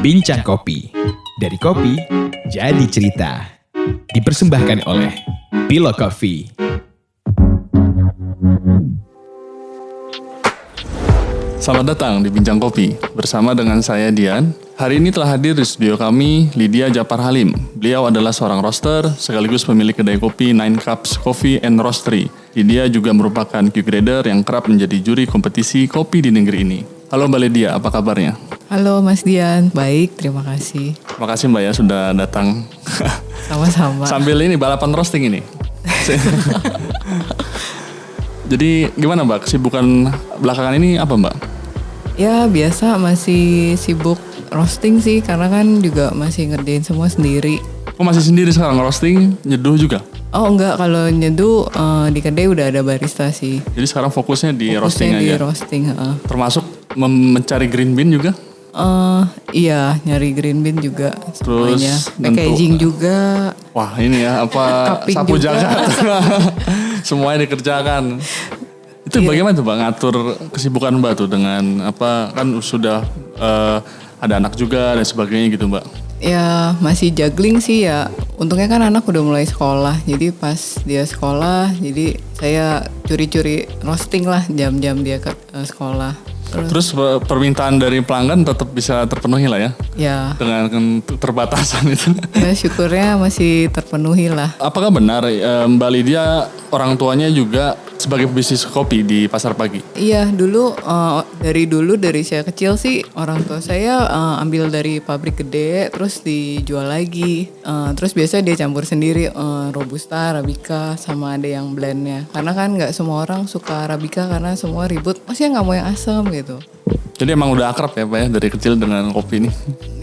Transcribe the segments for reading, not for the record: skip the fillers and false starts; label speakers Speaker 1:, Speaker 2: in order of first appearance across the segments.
Speaker 1: Bincang Kopi. Dari kopi, jadi cerita. Dipersembahkan oleh Pilo Coffee.
Speaker 2: Selamat datang di Bincang Kopi, bersama dengan saya Dian. Hari ini telah hadir di studio kami Lydia Japar Halim. Beliau adalah seorang roaster, sekaligus pemilik kedai kopi Nine Cups Coffee and Roastery. Lydia juga merupakan Q-grader yang kerap menjadi juri kompetisi kopi di negeri ini. Halo Mbak Lydia, apa kabarnya?
Speaker 3: Halo Mas Dian, baik, terima kasih.
Speaker 2: Terima kasih Mbak ya sudah datang.
Speaker 3: Sama-sama.
Speaker 2: Sambil ini balapan roasting ini. Jadi gimana Mbak, kesibukan belakangan ini apa Mbak?
Speaker 3: Ya biasa, masih sibuk roasting sih, karena kan juga masih ngerjain semua sendiri.
Speaker 2: Oh masih sendiri sekarang roasting, nyeduh juga?
Speaker 3: Oh enggak, kalau nyeduh di kedai udah ada barista sih.
Speaker 2: Jadi sekarang fokusnya di roasting aja?
Speaker 3: Fokusnya di roasting.
Speaker 2: Termasuk mencari green bean juga?
Speaker 3: Iya, nyari green bean juga semuanya.
Speaker 2: Terus
Speaker 3: Packaging juga.
Speaker 2: Wah ini ya, apa
Speaker 3: Cupping
Speaker 2: sapu
Speaker 3: juga.
Speaker 2: jagat. Semuanya dikerjakan. Itu bagaimana tuh Mbak ngatur kesibukan Mbak tuh dengan apa, kan sudah ada anak juga dan sebagainya gitu Mbak?
Speaker 3: Ya masih juggling sih ya. Untungnya kan anak udah mulai sekolah. Jadi pas dia sekolah, jadi saya curi-curi roasting lah jam-jam dia ke sekolah.
Speaker 2: Terus permintaan dari pelanggan tetap bisa terpenuhi lah ya?
Speaker 3: Ya.
Speaker 2: Dengan keterbatasan itu.
Speaker 3: Ya syukurnya masih terpenuhi lah.
Speaker 2: Apakah benar Mbak Lydia orang tuanya juga sebagai bisnis kopi di Pasar Pagi?
Speaker 3: Iya, dari saya kecil sih orang tua saya ambil dari pabrik gede terus dijual lagi. Terus biasa dia campur sendiri Robusta, Arabica, sama ada yang blendnya. Karena kan nggak semua orang suka Arabica karena semua ribut. Maksudnya nggak mau yang asam gitu.
Speaker 2: Jadi emang udah akrab ya Pak ya dari kecil dengan kopi ini?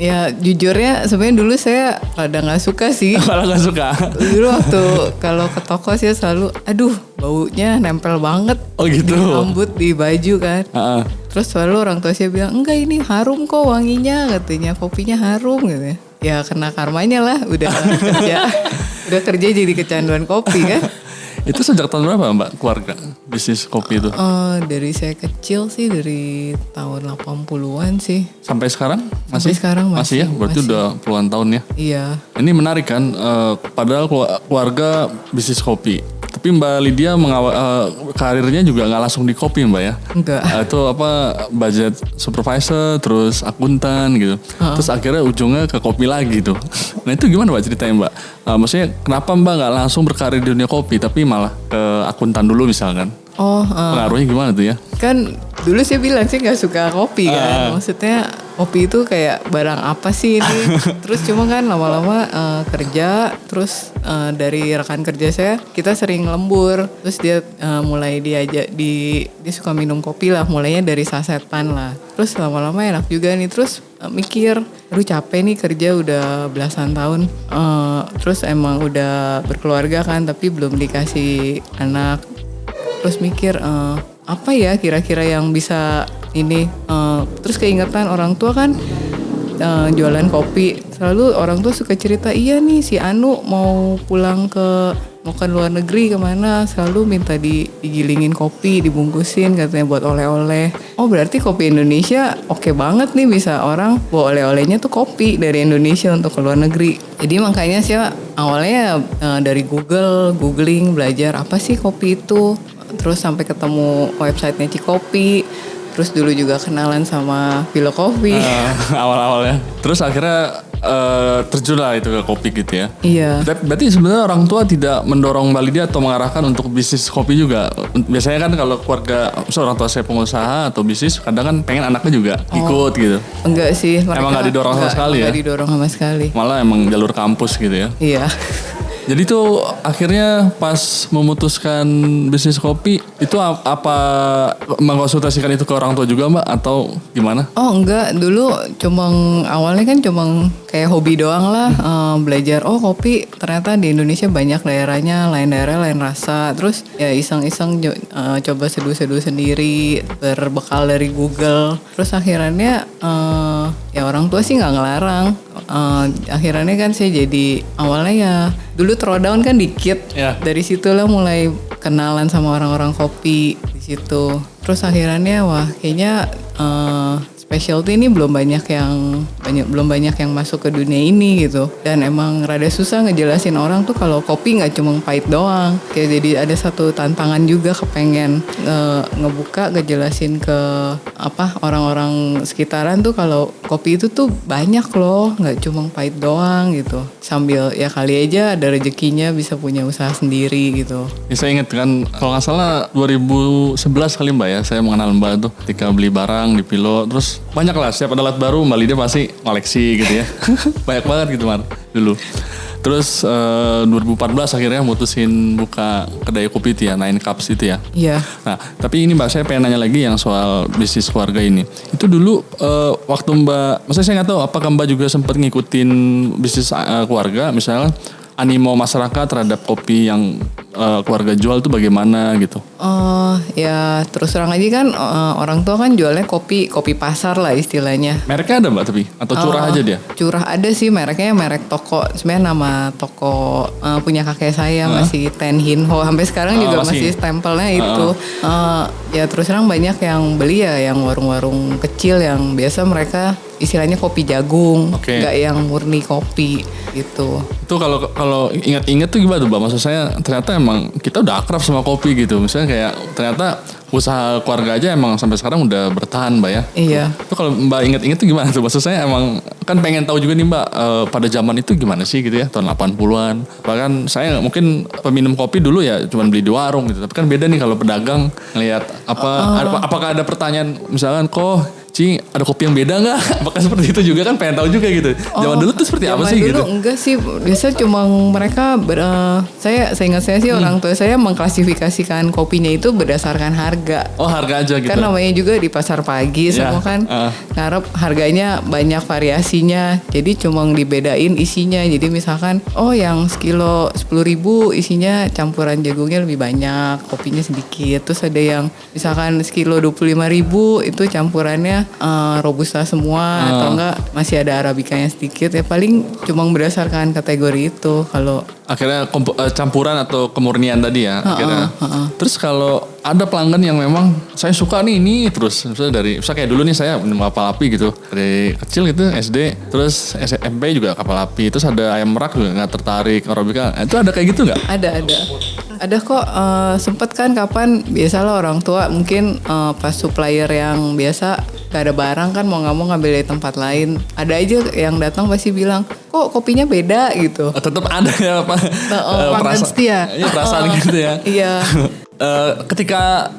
Speaker 3: Ya jujurnya sebenarnya dulu saya rada nggak suka sih.
Speaker 2: Malah nggak suka?
Speaker 3: Dulu waktu kalau ke toko sih selalu, aduh baunya nempel banget.
Speaker 2: Oh gitu?
Speaker 3: Di rambut, di baju kan. Terus selalu orang tua saya bilang, enggak ini harum kok wanginya katanya, kopinya harum gitu ya. Ya kena karmanya lah, udah kerja jadi kecanduan kopi kan.
Speaker 2: Itu sejak tahun berapa Mbak keluarga bisnis kopi itu?
Speaker 3: Dari saya kecil sih, dari tahun 80-an sih.
Speaker 2: Sampai sekarang? Masih?
Speaker 3: Sampai sekarang
Speaker 2: masih ya? Berarti
Speaker 3: masih.
Speaker 2: udah puluhan tahun ya?
Speaker 3: Iya.
Speaker 2: Ini menarik kan, padahal keluarga bisnis kopi. Tapi Mbak Lydia karirnya juga gak langsung di kopi Mbak ya?
Speaker 3: Enggak.
Speaker 2: Itu apa, budget supervisor, terus akuntan gitu. Terus akhirnya ujungnya ke kopi lagi tuh. Nah itu gimana Mbak ceritanya Mbak? Maksudnya kenapa Mbak gak langsung berkarir di dunia kopi tapi malah ke akuntan dulu misalkan? Pengaruhnya gimana tuh ya?
Speaker 3: Kan dulu saya bilang sih nggak suka kopi kan. Maksudnya kopi itu kayak barang apa sih ini? Terus cuma kan lama-lama kerja, terus dari rekan kerja saya kita sering lembur. Terus dia mulai dia suka minum kopi lah. Mulainya dari sasetan lah. Terus lama-lama enak juga nih. Terus mikir, aduh capek nih kerja udah belasan tahun. Terus emang udah berkeluarga kan, tapi belum dikasih anak. Terus mikir apa ya kira-kira yang bisa ini. Terus keingetan orang tua kan jualan kopi. Selalu orang tua suka cerita, iya nih si Anu mau ke luar negeri kemana, selalu minta digilingin kopi, dibungkusin katanya buat oleh-oleh. Oh berarti kopi Indonesia oke banget nih, bisa orang bawa oleh-olehnya tuh kopi dari Indonesia untuk ke luar negeri. Jadi makanya sih awalnya dari googling, belajar apa sih kopi itu. Terus sampai ketemu websitenya Cikopi. Terus dulu juga kenalan sama Pilo Coffee.
Speaker 2: Awal-awalnya. Terus akhirnya terjun lah itu ke kopi gitu ya.
Speaker 3: Iya.
Speaker 2: Berarti sebenarnya orang tua tidak mendorong Mbak Lydia atau mengarahkan untuk bisnis kopi juga. Biasanya kan kalau keluarga, orang tua saya pengusaha atau bisnis, kadang kan pengen anaknya juga ikut gitu.
Speaker 3: Enggak sih.
Speaker 2: Emang nggak didorong sama sekali ya?
Speaker 3: Nggak didorong sama sekali.
Speaker 2: Malah emang jalur kampus gitu ya.
Speaker 3: Iya.
Speaker 2: Jadi tuh akhirnya pas memutuskan bisnis kopi itu apa mengkonsultasikan itu ke orang tua juga Mbak atau gimana?
Speaker 3: Oh enggak, dulu awalnya kan cuma kayak hobi doang lah, belajar kopi ternyata di Indonesia banyak daerahnya, lain daerah lain rasa. Terus ya iseng-iseng coba seduh-seduh sendiri berbekal dari Google. Terus akhirnya ya orang tua sih nggak ngelarang. Akhirnya kan saya jadi awalnya ya dulu throwdown kan dikit.
Speaker 2: Yeah.
Speaker 3: Dari situlah mulai kenalan sama orang-orang kopi di situ. Terus akhirnya wah kayaknya specialty ini belum banyak yang masuk ke dunia ini gitu. Dan emang rada susah ngejelasin orang tuh kalau kopi nggak cuma pahit doang. Kayak jadi ada satu tantangan juga kepengen ngebuka ngejelasin ke orang-orang sekitaran tuh kalau kopi itu tuh banyak loh, nggak cuma pahit doang gitu. Sambil ya kali aja ada rezekinya bisa punya usaha sendiri gitu.
Speaker 2: Ya, saya ingat kan kalau nggak salah 2011 kali Mbak ya, saya mengenal Mbak tuh ketika beli barang di Pilo, terus banyak lah setiap ada alat baru Mbak Lydia pasti koleksi gitu ya. Banyak banget gitu Mar dulu. Terus 2014 akhirnya mutusin buka kedai kopi itu ya, Nine Cups itu ya.
Speaker 3: Iya.
Speaker 2: Nah, tapi ini Mbak, saya pengen nanya lagi yang soal bisnis keluarga ini. Itu dulu waktu Mbak, maksudnya saya nggak tahu apakah Mbak juga sempat ngikutin bisnis keluarga, misalnya animo masyarakat terhadap kopi yang keluarga jual tuh bagaimana gitu?
Speaker 3: Ya terus terang aja kan orang tua kan jualnya kopi pasar lah istilahnya.
Speaker 2: Mereknya ada Mbak tapi? Atau curah aja dia?
Speaker 3: Curah ada sih, mereknya merek toko. Sebenarnya nama toko punya kakek saya masih Ten Hin Ho. Sampai sekarang juga masih stempelnya itu. Ya terus terang banyak yang beli ya yang warung-warung kecil yang biasa mereka istilahnya kopi jagung, nggak yang murni kopi gitu.
Speaker 2: Itu kalau ingat-ingat tuh gimana tuh Mbak? Maksud saya ternyata emang kita udah akrab sama kopi gitu. Misalnya kayak ternyata usaha keluarga aja emang sampai sekarang udah bertahan Mbak ya.
Speaker 3: Iya.
Speaker 2: Itu kalau Mbak ingat-ingat tuh gimana tuh? Maksud saya emang kan pengen tahu juga nih Mbak pada zaman itu gimana sih gitu ya, tahun 80-an. Bahkan saya mungkin peminum kopi dulu ya cuman beli di warung gitu. Tapi kan beda nih kalau pedagang ngelihat apakah ada pertanyaan misalkan Ci, ada kopi yang beda nggak? Apakah seperti itu juga kan pengen tahu juga gitu. Zaman dulu tuh seperti apa sih gitu?
Speaker 3: Zaman dulu enggak sih, biasa cuma mereka saya ingat saya sih orang tua saya mengklasifikasikan kopinya itu berdasarkan harga.
Speaker 2: Oh harga aja gitu.
Speaker 3: Kan namanya juga di pasar pagi semua kan ngarep harganya banyak variasinya. Jadi cuma dibedain isinya. Jadi misalkan yang sekilo 10.000 isinya campuran jagungnya lebih banyak, kopinya sedikit. Terus ada yang misalkan sekilo 25.000 itu campurannya robusta semua atau enggak masih ada arabikanya sedikit, ya paling cuma berdasarkan kategori itu. Kalau
Speaker 2: akhirnya campuran atau kemurnian tadi ya akhirnya. Terus kalau ada pelanggan yang memang saya suka nih ini terus misalnya kayak dulu nih saya minum kapal api gitu dari kecil gitu SD, terus SMP juga kapal api, terus ada ayam merak juga nggak tertarik arabika, itu ada kayak gitu nggak?
Speaker 3: Ada kok, sempet kan kapan biasalah orang tua mungkin pas supplier yang biasa gak ada barang kan mau nggak mau ngambil dari tempat lain, ada aja yang datang pasti bilang kok kopinya beda gitu.
Speaker 2: Tetap ada ya Pak. Perasaan gitu ya.
Speaker 3: Iya.
Speaker 2: Ketika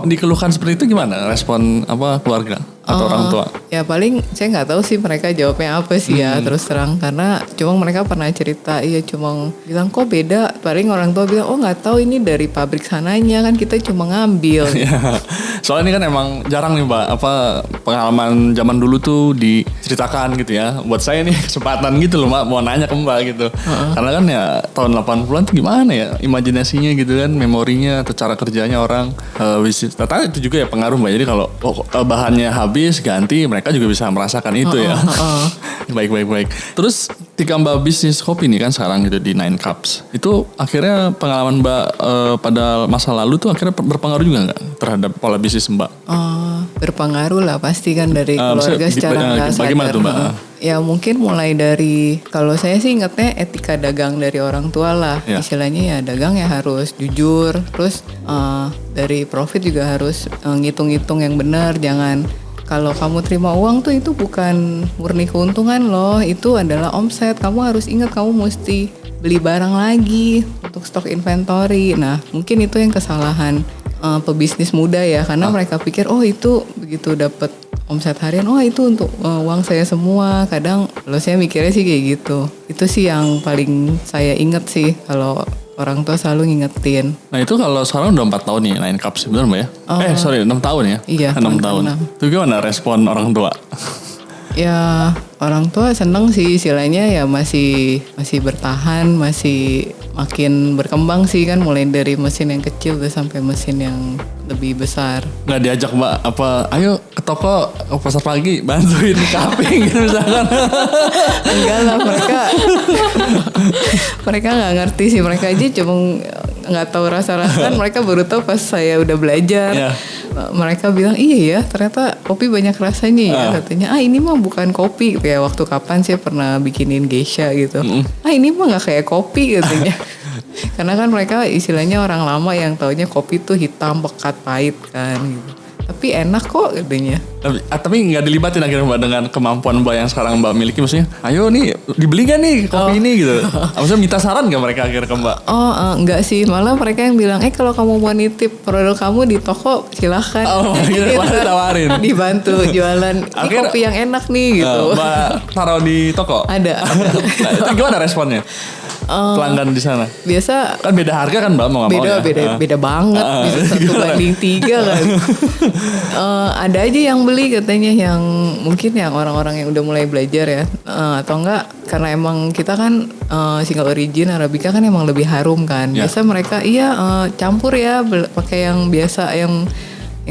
Speaker 2: dikeluhkan seperti itu gimana respon keluarga atau orang tua?
Speaker 3: Ya paling saya nggak tahu sih mereka jawabnya apa sih ya terus terang, karena cuma mereka pernah cerita cuma bilang kok beda, paling orang tua bilang nggak tahu ini dari pabrik sananya kan kita cuma ngambil.
Speaker 2: Soalnya ini kan emang jarang nih Mbak pengalaman zaman dulu tuh diceritakan gitu ya. Buat saya nih kesempatan gitu loh Mbak mau nanya ke Mbak gitu. Karena kan ya tahun 80-an tuh gimana ya imajinasinya gitu kan, memorinya atau cara kerjanya orang. Ternyata itu juga ya pengaruh Mbak. Jadi kalau bahannya habis ganti, mereka juga bisa merasakan itu ya. Baik. Terus ketika Mbak bisnis kopi nih kan sekarang gitu di Nine Cups, itu akhirnya pengalaman Mbak pada masa lalu tuh akhirnya berpengaruh juga nggak terhadap pola bisnis Mbak?
Speaker 3: Berpengaruh lah pasti kan dari keluarga secara nggak sadar.
Speaker 2: Bagaimana tuh Mbak?
Speaker 3: Ya mungkin mulai dari, kalau saya sih ingatnya etika dagang dari orang tua lah. Istilahnya ya dagang ya harus jujur. Terus dari profit juga harus ngitung-ngitung yang benar. Jangan kalau kamu terima uang tuh itu bukan murni keuntungan loh. Itu adalah omset. Kamu harus ingat kamu mesti beli barang lagi untuk stok inventory. Nah mungkin itu yang kesalahan pebisnis muda ya. Karena mereka pikir itu begitu dapat omset harian, itu untuk uang saya semua. Kadang kalau saya mikirnya sih kayak gitu. Itu sih yang paling saya inget sih kalau orang tua selalu ngingetin.
Speaker 2: Nah itu kalau sekarang udah 4 tahun nih Nine Cups benar Mbak ya? 6 tahun ya?
Speaker 3: Iya.
Speaker 2: 6 tahun. Itu gimana respon orang tua?
Speaker 3: Ya orang tua seneng sih, istilahnya ya masih bertahan, masih makin berkembang sih kan, mulai dari mesin yang kecil sampai mesin yang lebih besar. Nggak
Speaker 2: diajak Mbak ayo ke toko pasar pagi bantuin cupping gitu misalkan?
Speaker 3: Enggak lah, mereka nggak ngerti sih, mereka aja cuma nggak tahu rasa-rasa. Mereka baru tahu pas saya udah belajar.
Speaker 2: Iya.
Speaker 3: Mereka bilang iya ya ternyata kopi banyak rasanya ya katanya. Ini mah bukan kopi kayak waktu kapan saya pernah bikinin geisha gitu. Ini mah nggak kayak kopi katanya. Karena kan mereka istilahnya orang lama yang taunya kopi tuh hitam, pekat, pahit kan gitu. Tapi enak kok katanya.
Speaker 2: Tapi nggak dilibatin akhirnya Mbak dengan kemampuan Mbak yang sekarang Mbak miliki, maksudnya ayo nih dibeli gak nih kopi ini gitu. Maksudnya minta saran gak mereka akhirnya ke Mbak?
Speaker 3: Enggak sih, malah mereka yang bilang kalau kamu mau nitip produk kamu di toko silahkan.
Speaker 2: Akhirnya Mbak ditawarin.
Speaker 3: Dibantu jualan ini kopi yang enak nih gitu.
Speaker 2: Mbak taruh di toko?
Speaker 3: Ada.
Speaker 2: Nah, itu gimana responnya? Pelanggan di sana?
Speaker 3: Biasa
Speaker 2: kan beda harga kan Mbak, mau nggak mau ya?
Speaker 3: Beda banget, bisa 1:3 kan. Ada aja yang beli katanya, yang mungkin yang orang-orang yang udah mulai belajar ya, atau enggak karena emang kita kan single origin Arabica kan emang lebih harum kan. Biasa mereka campur ya, pakai yang biasa yang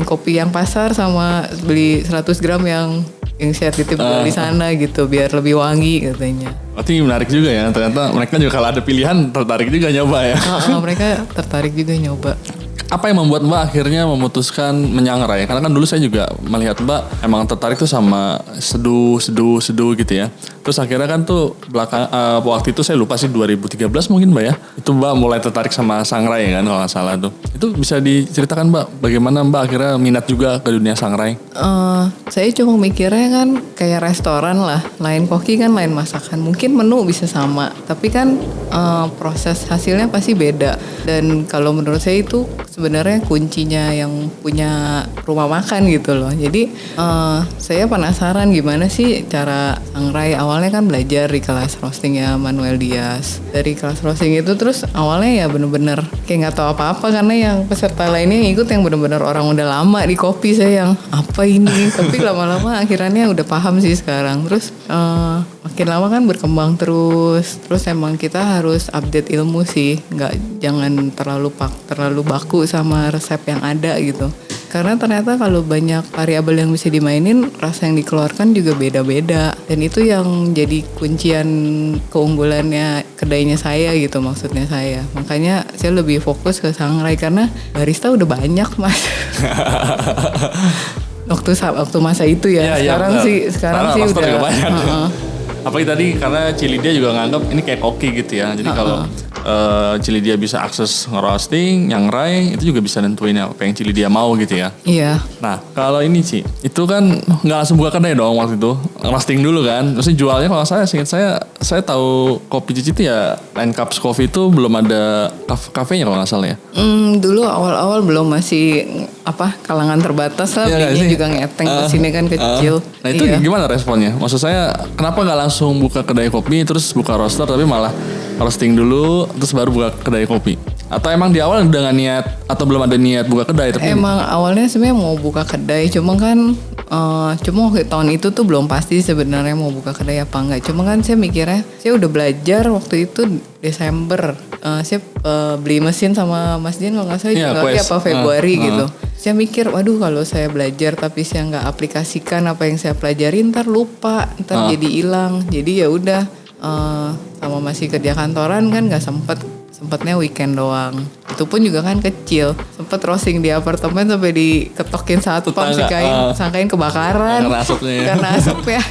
Speaker 3: kopi yang pasar sama beli 100 gram yang saya titip di sana gitu biar lebih wangi katanya.
Speaker 2: Berarti menarik juga ya, ternyata mereka juga kalau ada pilihan tertarik juga nyoba ya.
Speaker 3: Mereka tertarik juga nyoba.
Speaker 2: Apa yang membuat Mbak akhirnya memutuskan menyangrai? Karena kan dulu saya juga melihat Mbak emang tertarik tuh sama seduh gitu ya. Terus akhirnya kan tuh waktu itu saya lupa sih 2013 mungkin Mbak ya. Itu Mbak mulai tertarik sama sangrai kan kalau nggak salah tuh. Itu bisa diceritakan Mbak bagaimana Mbak akhirnya minat juga ke dunia sangrai?
Speaker 3: Saya cuma mikirnya kan kayak restoran lah. Lain koki kan lain masakan. Mungkin menu bisa sama. Tapi kan proses hasilnya pasti beda. Dan kalau menurut saya itu sebenarnya kuncinya yang punya rumah makan gitu loh. Jadi saya penasaran gimana sih cara sangrai. Awalnya kan belajar di kelas roastingnya Manuel Diaz. Dari kelas roasting itu terus awalnya ya bener-bener kayak nggak tahu apa-apa karena yang peserta lainnya yang ikut yang bener-bener orang udah lama di kopi. Saya yang apa ini? Tapi lama-lama akhirnya udah paham sih sekarang. Terus makin lama kan berkembang terus emang kita harus update ilmu sih, jangan terlalu baku sama resep yang ada gitu. Karena ternyata kalau banyak variabel yang bisa dimainin, rasa yang dikeluarkan juga beda-beda. Dan itu yang jadi kuncian keunggulannya kedainya saya gitu, maksudnya saya. Makanya saya lebih fokus ke sangrai karena barista udah banyak Mas. waktu masa itu ya. Sekarang sih udah
Speaker 2: juga banyak. Apalagi tadi karena Cilidia juga nganggap ini kayak koki gitu ya. Jadi kalau Cilidia bisa akses ngerosting, nyangrai, itu juga bisa nentuin apa yang Cilidia mau gitu ya.
Speaker 3: Iya.
Speaker 2: Nah kalau ini Ci, itu kan nggak langsung buka kedai dong waktu itu, roasting dulu kan. Maksudnya jualnya kalau seingat saya tahu kopi Cici itu ya Nine Cups Coffee itu belum ada kafenya kalau nggak salah ya.
Speaker 3: Dulu awal-awal belum, masih kalangan terbatas lah, belinya juga ngeteng kesini kan kecil.
Speaker 2: Nah itu gimana responnya? Maksud saya kenapa nggak langsung buka kedai kopi terus buka roaster tapi malah roasting dulu terus baru buka kedai kopi? Atau emang di awal udah gak niat atau belum ada niat buka kedai? Tapi
Speaker 3: emang awalnya sebenarnya mau buka kedai, cuma kan waktu tahun itu tuh belum pasti sebenarnya mau buka kedai apa enggak. Cuma kan saya mikirnya saya udah belajar waktu itu Desember, saya beli mesin sama Mas Dian kalau nggak salah Januari apa Februari gitu. Saya mikir, waduh kalau saya belajar tapi saya nggak aplikasikan apa yang saya pelajari, ntar lupa, ntar jadi hilang. Jadi ya udah, sama masih kerja kantoran kan nggak sempatnya weekend doang. Itu pun juga kan kecil. Sempet roasting di apartemen sampai diketokin satpam, sangkain kebakaran. Karena asapnya.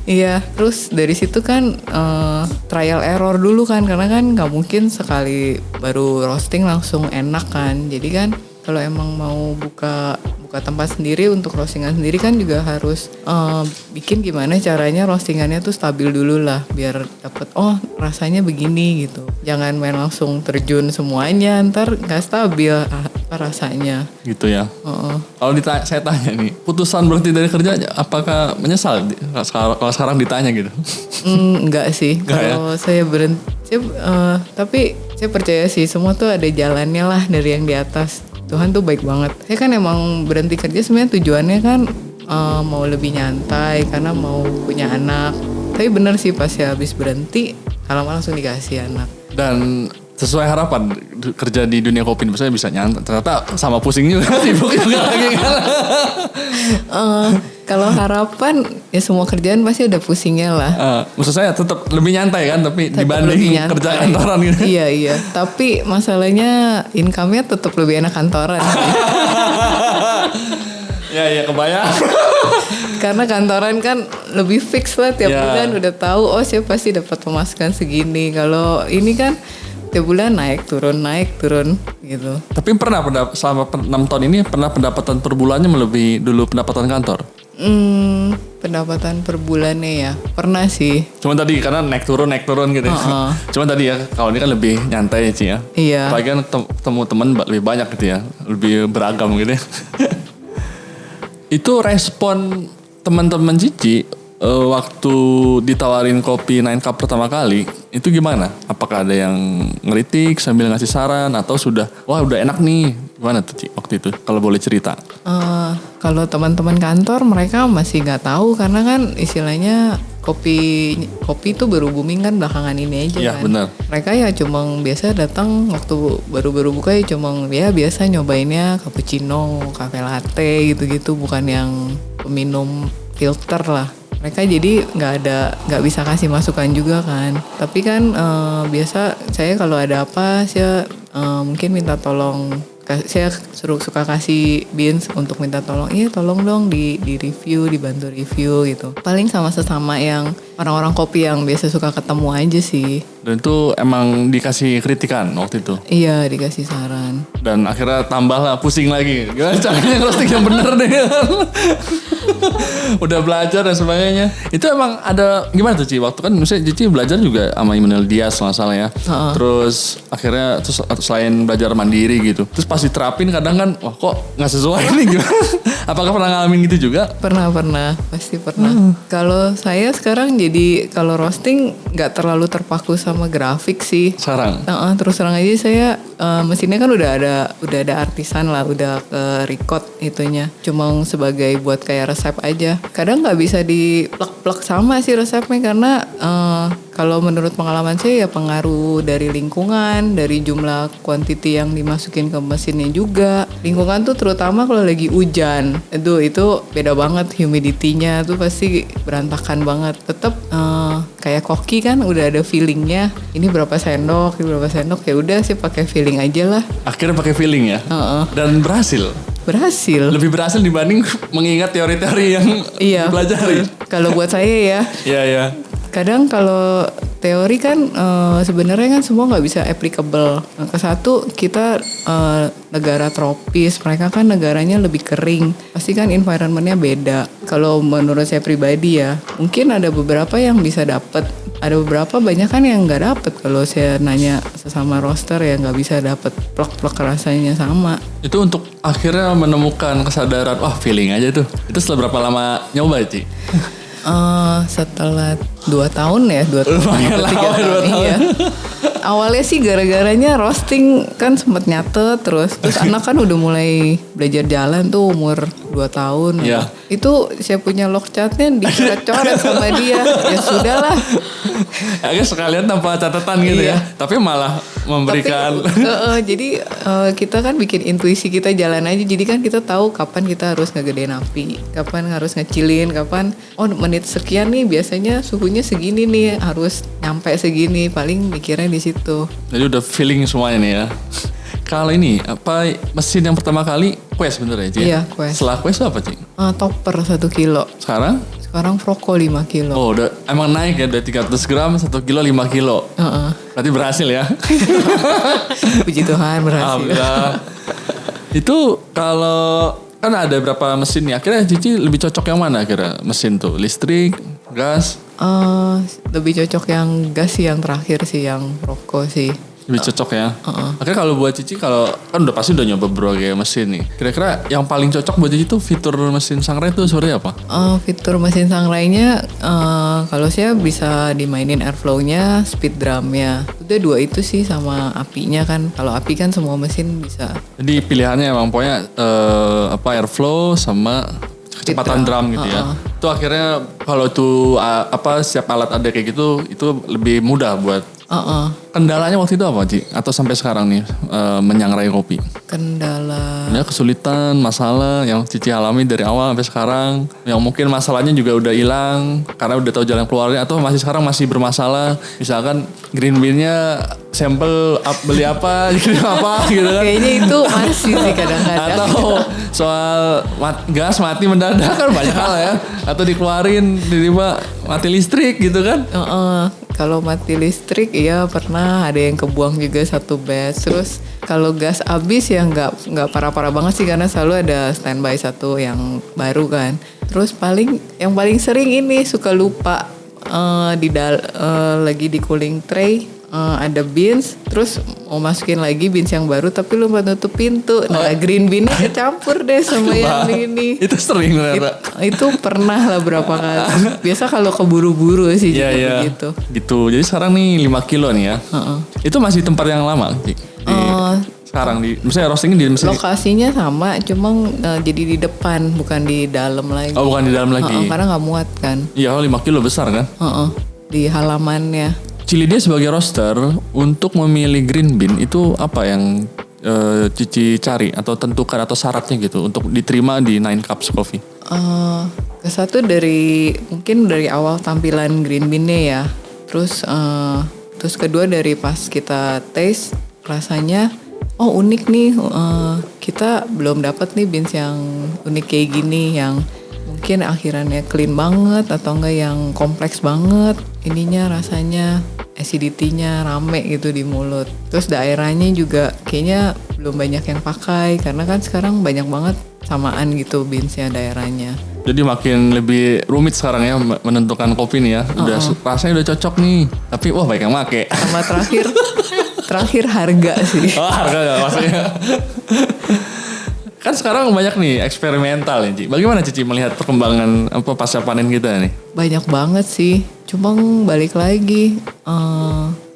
Speaker 3: Iya, terus dari situ kan trial error dulu kan, karena kan nggak mungkin sekali baru roasting langsung enak kan. Jadi kan kalau emang mau buka tempat sendiri untuk roastingan sendiri kan juga harus bikin gimana caranya roastingannya tuh stabil dulu lah biar dapet rasanya begini gitu. Jangan main langsung terjun semuanya, ntar nggak stabil rasanya.
Speaker 2: Gitu ya. Kalau saya tanya nih, putusan berhenti dari kerja apakah menyesal kalau sekarang ditanya gitu?
Speaker 3: Enggak sih. Kalau saya berhenti, tapi saya percaya sih semua tuh ada jalannya lah dari yang di atas. Tuhan tuh baik banget. Saya kan emang berhenti kerja sebenarnya tujuannya kan mau lebih nyantai karena mau punya anak. Tapi bener sih pas ya habis berhenti, langsung dikasih anak.
Speaker 2: Dan sesuai harapan kerja di dunia kopi misalnya bisa nyantai. Ternyata sama pusing juga, sibuk juga lagi kan.
Speaker 3: Kalau harapan ya semua kerjaan pasti ada pusingnya lah.
Speaker 2: Maksud saya tetap lebih nyantai kan, tapi
Speaker 3: Tetap
Speaker 2: dibanding
Speaker 3: lebih nyantai.
Speaker 2: kerja kantoran gitu.
Speaker 3: Iya. Tapi masalahnya income-nya tetap lebih enak kantoran.
Speaker 2: Ya kebayang.
Speaker 3: Karena kantoran kan lebih fix lah tiap
Speaker 2: Ya.
Speaker 3: bulan udah tahu saya pasti dapat pemasukan segini. Kalau ini kan tiap bulan naik turun gitu.
Speaker 2: Tapi pernah selama 6 tahun ini pernah pendapatan per bulannya melebihi dulu pendapatan kantor?
Speaker 3: Pendapatan per bulannya ya pernah sih.
Speaker 2: Cuma tadi karena naik turun gitu. Cuma tadi ya kalau ini kan lebih nyantai ya Ci ya.
Speaker 3: Iya.
Speaker 2: Apalagi kan ketemu teman lebih banyak gitu ya. Lebih beragam gitu ya. Itu respon teman-teman Cici waktu ditawarin kopi 9 Cup pertama kali itu gimana? Apakah ada yang ngeritik sambil ngasih saran atau sudah wah udah enak nih? Gimana tuh Ci waktu itu kalau boleh cerita?
Speaker 3: Kalau teman-teman kantor mereka masih nggak tahu karena kan istilahnya kopi itu baru booming kan belakangan ini aja
Speaker 2: Iya,
Speaker 3: kan.
Speaker 2: benar.
Speaker 3: Mereka ya cuma biasa datang waktu baru buka ya cuma ya biasa nyobainnya cappuccino, cafe latte gitu-gitu, bukan yang peminum filter lah. Mereka jadi nggak bisa kasih masukan juga kan. Tapi kan biasa saya kalau ada apa saya mungkin minta tolong. Saya suka kasih Beans untuk minta tolong. Iya tolong dong di review, dibantu review gitu. Paling sama sesama yang orang-orang kopi yang biasa suka ketemu aja sih.
Speaker 2: Dan itu emang dikasih kritikan waktu itu?
Speaker 3: Iya dikasih saran.
Speaker 2: Dan akhirnya tambah lah pusing lagi. Gimana caranya roasting yang bener deh. Udah belajar dan sebagainya. Itu emang ada gimana tuh Ci? Waktu kan misalnya Cici belajar juga sama Immanuel Diaz masalah ya. Terus akhirnya selain belajar mandiri gitu. Terus pas diterapin kadang kan wah kok gak sesuai nih gimana? Apakah pernah ngalamin gitu juga?
Speaker 3: Pernah pasti pernah. Kalau saya sekarang jadi kalau roasting nggak terlalu terpaku sama grafik sih.
Speaker 2: Sekarang?
Speaker 3: Terus terang aja saya mesinnya kan udah ada artisan lah, udah ke record itunya. Cuma sebagai buat kayak resep aja. Kadang nggak bisa diplek-plek sama sih resepnya karena kalau menurut pengalaman saya ya pengaruh dari lingkungan, dari jumlah quantity yang dimasukin ke mesinnya juga. Lingkungan tuh terutama kalau lagi hujan, itu beda banget humidity-nya tuh pasti berantakan banget. Tetap kayak koki kan udah ada feelingnya. Ini berapa sendok ya udah sih pakai feeling aja lah.
Speaker 2: Akhirnya pakai feeling ya? Dan berhasil?
Speaker 3: Berhasil.
Speaker 2: Lebih berhasil dibanding mengingat teori-teori yang dipelajari?
Speaker 3: Kalau buat saya ya.
Speaker 2: Iya.
Speaker 3: Kadang kalau teori kan sebenarnya kan semua nggak bisa applicable. Ke satu kita negara tropis, mereka kan negaranya lebih kering, pasti kan environmentnya beda. Kalau menurut saya pribadi ya, mungkin ada beberapa yang bisa dapet, ada beberapa banyak kan yang nggak dapet. Kalau saya nanya sesama roaster ya nggak bisa dapet plek-plek rasanya sama.
Speaker 2: Itu untuk akhirnya menemukan kesadaran, wah feeling aja tuh. Itu setelah berapa lama nyoba Ci?
Speaker 3: Setelah 2 tahun ya, 2 tahun
Speaker 2: Lumayan
Speaker 3: atau 3
Speaker 2: lama,
Speaker 3: tahun.
Speaker 2: 2 tahun.
Speaker 3: Iya. Awalnya sih gara-garanya roasting kan sempet nyatet terus anak kan udah mulai belajar jalan tuh umur 2 tahun.
Speaker 2: Iya.
Speaker 3: Itu saya punya log chatnya dicoret-coret sama dia. Ya sudahlah.
Speaker 2: Agak sekalian tanpa catatan gitu ya.
Speaker 3: Iya.
Speaker 2: Tapi malah memberikan.
Speaker 3: Jadi kita kan bikin intuisi kita jalan aja. Jadi kan kita tahu kapan kita harus ngegedein api, kapan harus ngecilin, kapan menit sekian nih biasanya suhunya segini nih harus nyampe segini. Paling mikirnya di situ.
Speaker 2: Jadi udah feeling semuanya nih ya. Kalau ini apa mesin yang pertama kali Quest bener ya Ci?
Speaker 3: Iya, Quest.
Speaker 2: Setelah Quest apa Ci?
Speaker 3: Topper 1 kilo.
Speaker 2: Sekarang
Speaker 3: Froco 5 kilo.
Speaker 2: Oh udah emang naik ya dari 300 gram 1 kilo 5 kilo. Berarti berhasil ya.
Speaker 3: Puji Tuhan berhasil.
Speaker 2: Alhamdulillah. Itu kalau kan ada berapa mesin nih. Akhirnya Cici lebih cocok yang mana akhirnya mesin tuh? Listrik, gas?
Speaker 3: Lebih cocok yang gas sih, yang terakhir sih, yang Froco sih.
Speaker 2: Lebih cocok ya. Akhirnya kalau buat Cici kalau kan udah pasti udah nyoba berbagai mesin nih. Kira-kira yang paling cocok buat Cici tuh fitur mesin Sangrai tuh seperti apa?
Speaker 3: Fitur mesin Sangrainya kalau saya bisa dimainin airflow-nya, speed drum-nya. Udah 2 itu sih sama apinya kan. Kalau api kan semua mesin bisa.
Speaker 2: Jadi pilihannya emang pokoknya airflow sama kecepatan drum gitu ya. Itu akhirnya kalau tuh setiap alat ada kayak gitu itu lebih mudah buat kendalanya waktu itu apa, Ci? Atau sampai sekarang nih menyangrai kopi?
Speaker 3: Kendala
Speaker 2: Ya kesulitan, masalah yang Cici alami dari awal sampai sekarang, yang mungkin masalahnya juga udah hilang karena udah tahu jalan keluarnya, atau masih sekarang masih bermasalah, misalkan green bean-nya sampel beli apa gitu apa gitu kan.
Speaker 3: kayaknya itu masih sih kadang-kadang.
Speaker 2: Atau soal gas mati mendadak kan banyak hal ya, atau dikeluarin tiba-tiba mati listrik gitu kan.
Speaker 3: Kalau mati listrik iya pernah ada yang kebuang juga satu batch. Terus kalau gas habis ya nggak parah-parah banget sih karena selalu ada standby satu yang baru kan. Terus yang paling sering ini suka lupa lagi di cooling tray ada beans, terus mau masukin lagi beans yang baru tapi lupa nutup pintu. Nah green bean-nya kecampur deh sama yang ini.
Speaker 2: Itu sering ternyata.
Speaker 3: Itu pernah lah berapa kali. Biasa kalau keburu-buru sih begitu.
Speaker 2: Gitu. Jadi sekarang nih 5 kilo nih ya. Itu masih tempat yang lama, Ci? Sekarang misalnya roasting di mesin.
Speaker 3: Lokasinya sama, cuma jadi di depan, bukan di dalam lagi.
Speaker 2: Oh, bukan di dalam lagi.
Speaker 3: Karena nggak muat kan.
Speaker 2: Iya, 5 kilo besar kan?
Speaker 3: Di halamannya.
Speaker 2: Cilidia sebagai roaster untuk memilih green bean itu apa yang Cici cari atau tentukan atau syaratnya gitu untuk diterima di Nine Cups Coffee?
Speaker 3: Satu mungkin dari awal tampilan green bean-nya ya. Terus kedua dari pas kita taste rasanya unik nih. Kita belum dapat nih beans yang unik kayak gini, yang mungkin akhirannya clean banget atau enggak yang kompleks banget. Ininya rasanya acidity-nya rame gitu di mulut. Terus daerahnya juga kayaknya belum banyak yang pakai karena kan sekarang banyak banget samaan gitu beansnya daerahnya.
Speaker 2: Jadi makin lebih rumit sekarang ya menentukan kopi nih ya. Rasanya udah cocok nih. Tapi wah baik yang make.
Speaker 3: Sama terakhir harga sih.
Speaker 2: Oh harga gak maksudnya. Kan sekarang banyak nih eksperimental ya, Ci. Bagaimana Cici melihat perkembangan pasca panen kita nih?
Speaker 3: Banyak banget sih. Cuma balik lagi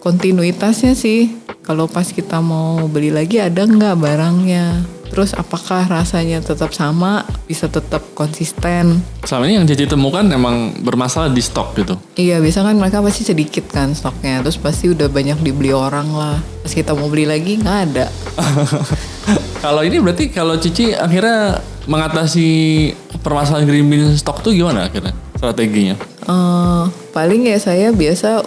Speaker 3: kontinuitasnya sih. Kalau pas kita mau beli lagi ada nggak barangnya? Terus apakah rasanya tetap sama? Bisa tetap konsisten?
Speaker 2: Selama ini yang Cici temukan emang bermasalah di stok gitu?
Speaker 3: Iya, biasa kan mereka pasti sedikit kan stoknya. Terus pasti udah banyak dibeli orang lah. Pas kita mau beli lagi nggak ada.
Speaker 2: Kalau ini berarti kalau Cici akhirnya mengatasi permasalahan green bean stok tuh gimana akhirnya strateginya?
Speaker 3: Paling ya saya biasa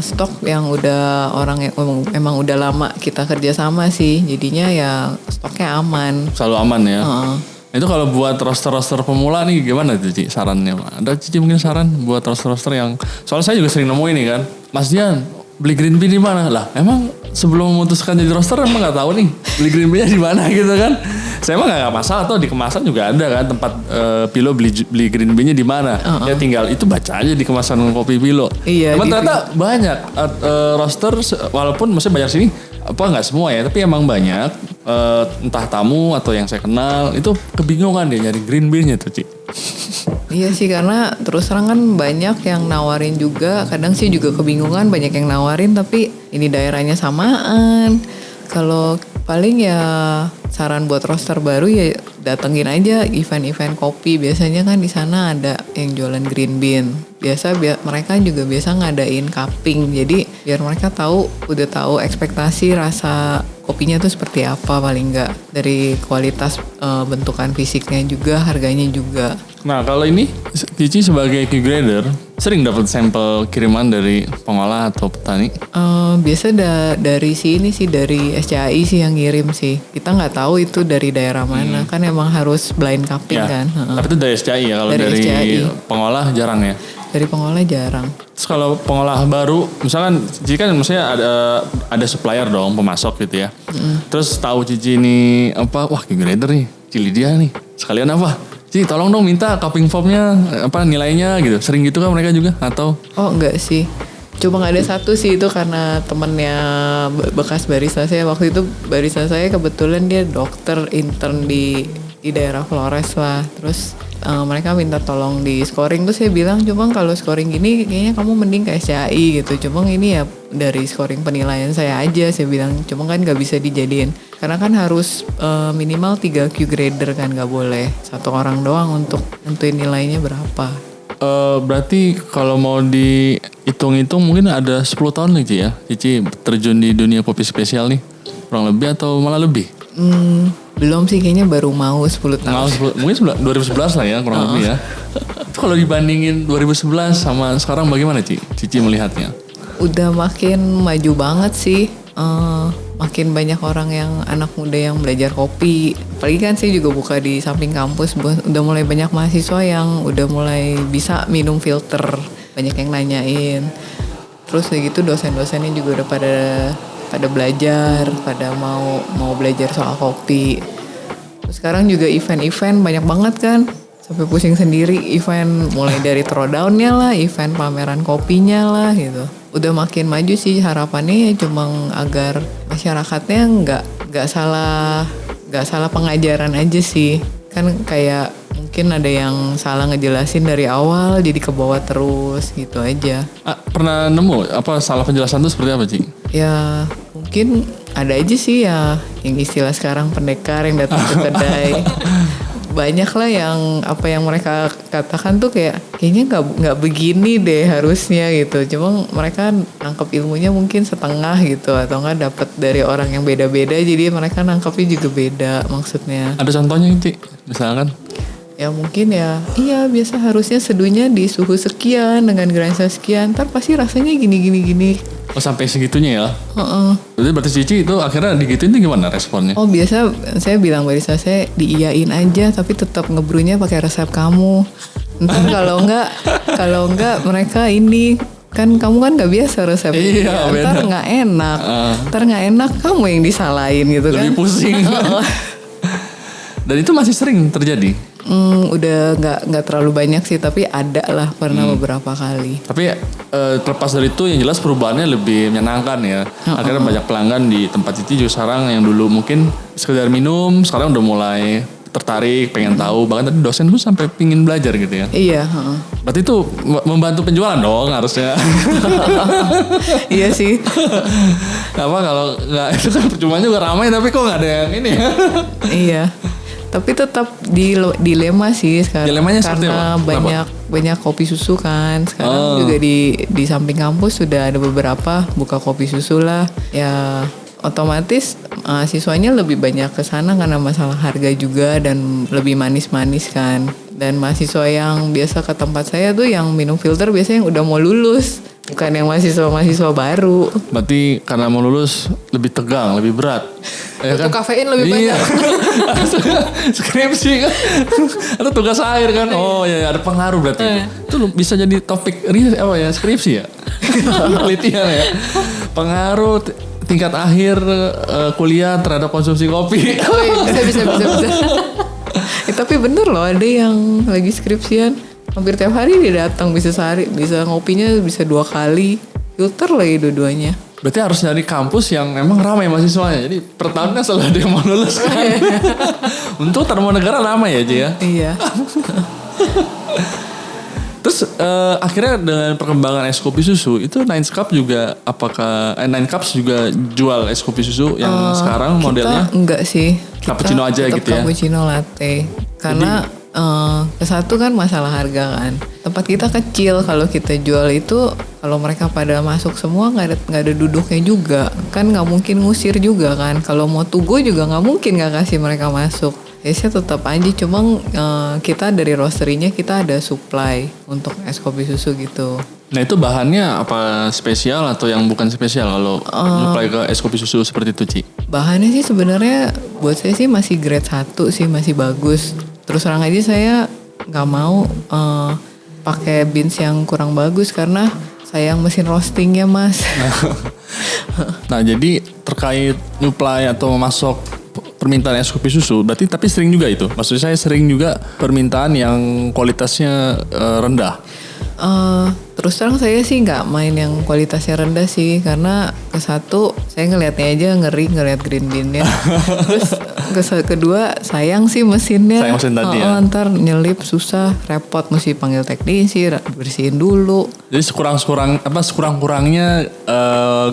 Speaker 3: stok yang udah orang yang emang udah lama kita kerjasama sih. Jadinya ya stoknya aman.
Speaker 2: Selalu aman ya? Itu kalau buat roster-roster pemula nih gimana Cici sarannya? Ada Cici mungkin saran buat roster-roster yang... Soalnya saya juga sering nemu ini kan. Mas Dian beli green bean di mana? Lah emang sebelum memutuskan jadi roster emang nggak tahu nih beli green bean-nya di mana gitu kan? Saya emang nggak masalah, atau di kemasan juga ada kan tempat Pilo beli green bean-nya di mana? Ya tinggal itu baca aja di kemasan kopi Pilo.
Speaker 3: Iya.
Speaker 2: Emang ternyata banyak roster, walaupun maksudnya banyak sini nggak semua ya, tapi emang banyak entah tamu atau yang saya kenal itu kebingungan deh nyari green bean-nya tuh, Ci.
Speaker 3: Iya sih, karena terus terang kan banyak yang nawarin juga. Kadang sih juga kebingungan, banyak yang nawarin tapi ini daerahnya samaan. Kalau paling ya saran buat roster baru ya datengin aja event-event kopi. Biasanya kan di sana ada yang jualan green bean. Mereka juga biasa ngadain cupping. Jadi biar mereka udah tahu ekspektasi rasa kopinya tuh seperti apa, paling enggak dari kualitas bentukan fisiknya juga, harganya juga.
Speaker 2: Nah kalau ini Cici sebagai key grader sering dapat sampel kiriman dari pengolah atau petani?
Speaker 3: Biasa dari dari SCAI sih yang ngirim sih. Kita nggak tahu itu dari daerah mana, kan emang harus blind cupping
Speaker 2: ya,
Speaker 3: kan.
Speaker 2: Tapi itu dari SCAI ya, kalau dari pengolah jarang ya?
Speaker 3: Dari pengolah jarang.
Speaker 2: Terus kalau pengolah baru, misalkan Cici kan maksudnya ada supplier dong, pemasok gitu ya. Terus tahu Cici ini wah key grader nih, Cilidia nih, sekalian Cici tolong dong minta cupping formnya nilainya gitu. Sering gitu kan mereka juga atau?
Speaker 3: Oh enggak sih. Cuma nggak ada satu sih, itu karena temennya bekas barista saya. Waktu itu barista saya kebetulan dia dokter intern di daerah Flores lah. Terus mereka minta tolong di scoring, tuh saya bilang cuma kalau scoring gini kayaknya kamu mending ke SCAI gitu. Cuma ini ya dari scoring penilaian saya aja, saya bilang cuma kan nggak bisa dijadiin karena kan harus minimal 3 Q grader kan, nggak boleh satu orang doang untuk nentuin nilainya berapa.
Speaker 2: berarti kalau mau dihitung-hitung mungkin ada 10 tahun nih Ci ya. Cici terjun di dunia kopi spesial nih. Kurang lebih atau malah lebih?
Speaker 3: Belum sih, kayaknya baru mau 10 tahun.
Speaker 2: Mungkin 2011 lah ya kurang lebih ya. Itu kalau dibandingin 2011 sama sekarang bagaimana Cici melihatnya?
Speaker 3: Udah makin maju banget sih. Makin banyak orang yang anak muda yang belajar kopi. Apalagi kan saya juga buka di samping kampus. Udah mulai banyak mahasiswa yang udah mulai bisa minum filter. Banyak yang nanyain. Terus kayak gitu dosen-dosennya juga udah pada belajar, pada mau belajar soal kopi. Terus sekarang juga event-event banyak banget kan. Sampai pusing sendiri, event mulai dari throwdown-nya lah, event pameran kopinya lah gitu. Udah makin maju sih, harapannya ya cuma agar masyarakatnya nggak salah pengajaran aja sih. Kan kayak mungkin ada yang salah ngejelasin dari awal jadi ke bawah terus gitu aja.
Speaker 2: Pernah nemu apa salah penjelasan itu seperti apa Ci?
Speaker 3: Ya mungkin ada aja sih ya yang istilah sekarang pendekar yang datang ke kedai. Banyak lah yang apa yang mereka katakan tuh kayaknya nggak begini deh harusnya gitu. Cuma mereka nangkep ilmunya mungkin setengah gitu atau nggak dapat dari orang yang beda-beda, jadi mereka nangkepnya juga beda maksudnya.
Speaker 2: Ada contohnya Ci? Misalkan?
Speaker 3: Ya mungkin ya, iya biasa harusnya seduhnya di suhu sekian dengan granulasi sekian, ntar pasti rasanya gini.
Speaker 2: Oh sampai segitunya ya? Berarti Cici itu akhirnya digituin tuh gimana responnya?
Speaker 3: Oh biasa saya bilang barista saya diiyain aja tapi tetap ngebrunya pakai resep kamu. Ntar kalau enggak mereka ini kan kamu kan nggak biasa resep.
Speaker 2: Iya,
Speaker 3: ntar nggak enak. Ntar nggak enak kamu yang disalahin gitu kan.
Speaker 2: Lebih pusing. Dan itu masih sering terjadi?
Speaker 3: Udah nggak terlalu banyak sih, tapi ada lah pernah beberapa kali.
Speaker 2: Tapi terlepas dari itu yang jelas perubahannya lebih menyenangkan ya. Akhirnya banyak pelanggan di tempat Cici juga sekarang yang dulu mungkin sekedar minum sekarang udah mulai tertarik, pengen tahu. Bahkan tadi dosen tuh sampai pingin belajar gitu ya.
Speaker 3: Iya.
Speaker 2: Berarti itu membantu penjualan dong harusnya.
Speaker 3: Iya sih.
Speaker 2: Apa kalau nggak itu kan percuma juga ramai tapi kok nggak ada yang ini ya.
Speaker 3: Iya. Tapi tetap dilema sih sekarang.
Speaker 2: Dilemanya seperti
Speaker 3: karena
Speaker 2: apa?
Speaker 3: banyak kopi susu kan. Sekarang juga di samping kampus sudah ada beberapa buka kopi susu lah. Ya otomatis siswanya lebih banyak ke sana karena masalah harga juga dan lebih manis-manis kan. Dan mahasiswa yang biasa ke tempat saya tuh yang minum filter biasanya yang udah mau lulus. Bukan yang mahasiswa baru.
Speaker 2: Berarti karena mau lulus lebih tegang, lebih berat. Ya
Speaker 3: Butuh
Speaker 2: kan?
Speaker 3: kafein lebih banyak.
Speaker 2: Skripsi kan. Atau tugas akhir kan. Oh ya ada pengaruh berarti. Itu bisa jadi topik skripsi ya. Penelitian ya. Pengaruh tingkat akhir kuliah terhadap konsumsi kopi.
Speaker 3: Oh iya, bisa. Tapi bener loh ada yang lagi skripsian. Hampir tiap hari dia datang, bisa sehari, bisa ngopinya bisa 2 kali. Filter lagi dua-duanya.
Speaker 2: Berarti harus nyari kampus yang memang ramai mahasiswanya. Jadi per tahunnya selalu ada yang mau lulus kan. Untuk Tarumanegara ramai ya Ci ya.
Speaker 3: Iya.
Speaker 2: Terus akhirnya dengan perkembangan es kopi susu itu Nine Cups juga Nine Cups juga jual es kopi susu yang sekarang modelnya?
Speaker 3: Kita enggak sih.
Speaker 2: Cappuccino aja gitu ya?
Speaker 3: Cappuccino latte. Karena kesatu kan masalah harga kan. Tempat kita kecil, kalau kita jual itu kalau mereka pada masuk semua nggak ada duduknya juga. Kan nggak mungkin ngusir juga kan. Kalau mau tugu juga nggak mungkin nggak kasih mereka masuk. Biasanya tetap aja, cuma kita dari roasterinya kita ada supply untuk es kopi susu gitu.
Speaker 2: Nah itu bahannya apa spesial atau yang bukan spesial kalau supply ke es kopi susu seperti itu Ci?
Speaker 3: Bahannya sih sebenarnya buat saya sih masih grade 1 sih, masih bagus. Terus terang aja saya nggak mau pakai beans yang kurang bagus karena sayang mesin roastingnya mas.
Speaker 2: Nah jadi terkait supply atau masuk permintaan es kopi susu, berarti tapi sering juga itu. Maksud saya sering juga permintaan yang kualitasnya rendah.
Speaker 3: Terus terang saya sih nggak main yang kualitasnya rendah sih, karena kesatu saya ngelihatnya aja ngelihat green bean-nya. Terus kedua sayang sih mesinnya.
Speaker 2: Sayang mesin tadi ya.
Speaker 3: Ntar nyelip susah, repot, mesti panggil teknisi, bersihin dulu.
Speaker 2: Jadi sekurang-kurangnya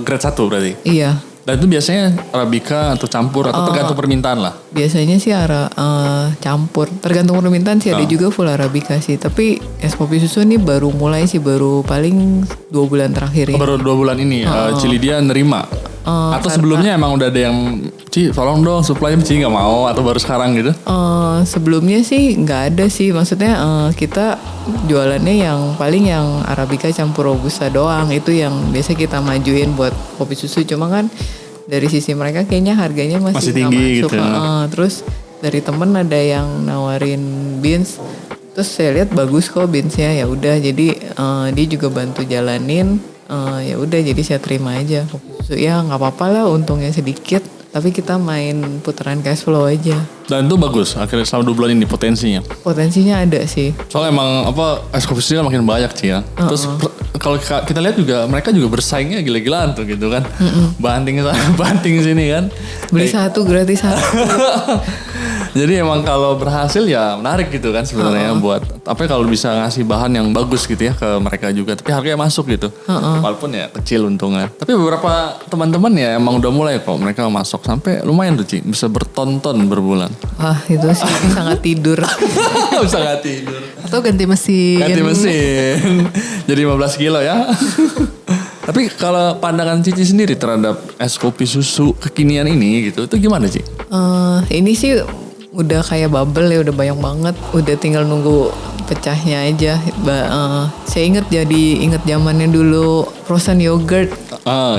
Speaker 2: grade 1 berarti.
Speaker 3: Iya.
Speaker 2: Dan itu biasanya Arabica atau campur atau tergantung permintaan lah.
Speaker 3: Biasanya sih campur, tergantung permintaan sih. Ada juga full Arabica sih. Tapi es kopi susu ini baru mulai sih, baru paling 2 bulan terakhir ini.
Speaker 2: Baru 2 bulan ini Ci Lydia nerima. Atau sebelumnya emang udah ada yang Ci tolong dong supply, Ci nggak mau, atau baru sekarang gitu?
Speaker 3: Sebelumnya sih nggak ada sih. Maksudnya kita jualannya yang paling yang Arabica campur Robusta doang. Itu yang biasa kita majuin buat kopi susu. Cuma kan dari sisi mereka kayaknya harganya masih
Speaker 2: tinggi
Speaker 3: masuk.
Speaker 2: gitu.
Speaker 3: Terus dari temen ada yang nawarin beans. Terus saya lihat bagus kok beansnya, ya udah jadi dia juga bantu jalanin. Ya udah jadi saya terima aja kopi susu. Ya nggak apa-apa lah, untungnya sedikit. Tapi kita main putaran cash flow aja.
Speaker 2: Dan itu bagus akhirnya selama 2 bulan ini potensinya.
Speaker 3: Potensinya ada sih.
Speaker 2: Soalnya emang es kopi susu kan makin banyak sih ya. Terus kalau kita lihat juga mereka juga bersaingnya gila-gilaan tuh gitu kan. Banting sana, banting sini kan.
Speaker 3: Beli satu gratis satu.
Speaker 2: Jadi emang kalau berhasil ya menarik gitu kan sebenarnya buat apa kalau bisa ngasih bahan yang bagus gitu ya ke mereka juga, tapi harganya masuk gitu. Walaupun ya kecil untungnya. Tapi beberapa teman-teman ya emang udah mulai kok mereka masuk sampai lumayan tuh Ci, bisa bertonton berbulan.
Speaker 3: Wah itu sih bisa nggak tidur.
Speaker 2: Bisa nggak tidur.
Speaker 4: Atau ganti mesin.
Speaker 2: Ganti mesin. Jadi 15 kilo ya. Tapi kalau pandangan Cici sendiri terhadap es kopi susu kekinian ini gitu, itu gimana Ci?
Speaker 3: Ini sih udah kayak bubble ya, udah banyak banget. Udah tinggal nunggu pecahnya aja. Saya inget zamannya dulu frozen yogurt.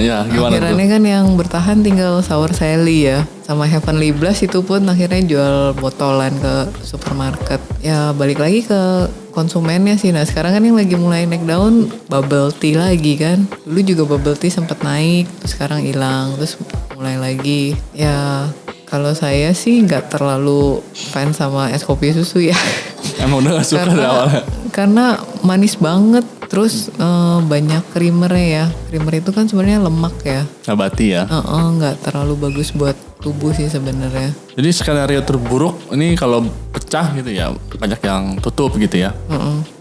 Speaker 2: Ya gimana
Speaker 3: akhirnya
Speaker 2: tuh?
Speaker 3: kan yang bertahan tinggal Sour Sally ya. Sama Heavenly Blast itu pun akhirnya jual botolan ke supermarket. Ya balik lagi ke konsumennya sih. Nah sekarang kan yang lagi mulai naik daun bubble tea lagi kan. Dulu juga bubble tea sempat naik, terus sekarang hilang, terus mulai lagi. Ya kalau saya sih nggak terlalu fans sama es kopi susu ya.
Speaker 2: Emang udah gak suka dari awalnya?
Speaker 3: Karena manis banget. Terus banyak creamernya ya. Creamer itu kan sebenarnya lemak ya.
Speaker 2: Nabati ya.
Speaker 3: Nggak terlalu bagus buat tubuh sih sebenarnya.
Speaker 2: Jadi skenario terburuk ini kalau pecah gitu ya banyak yang tutup gitu ya.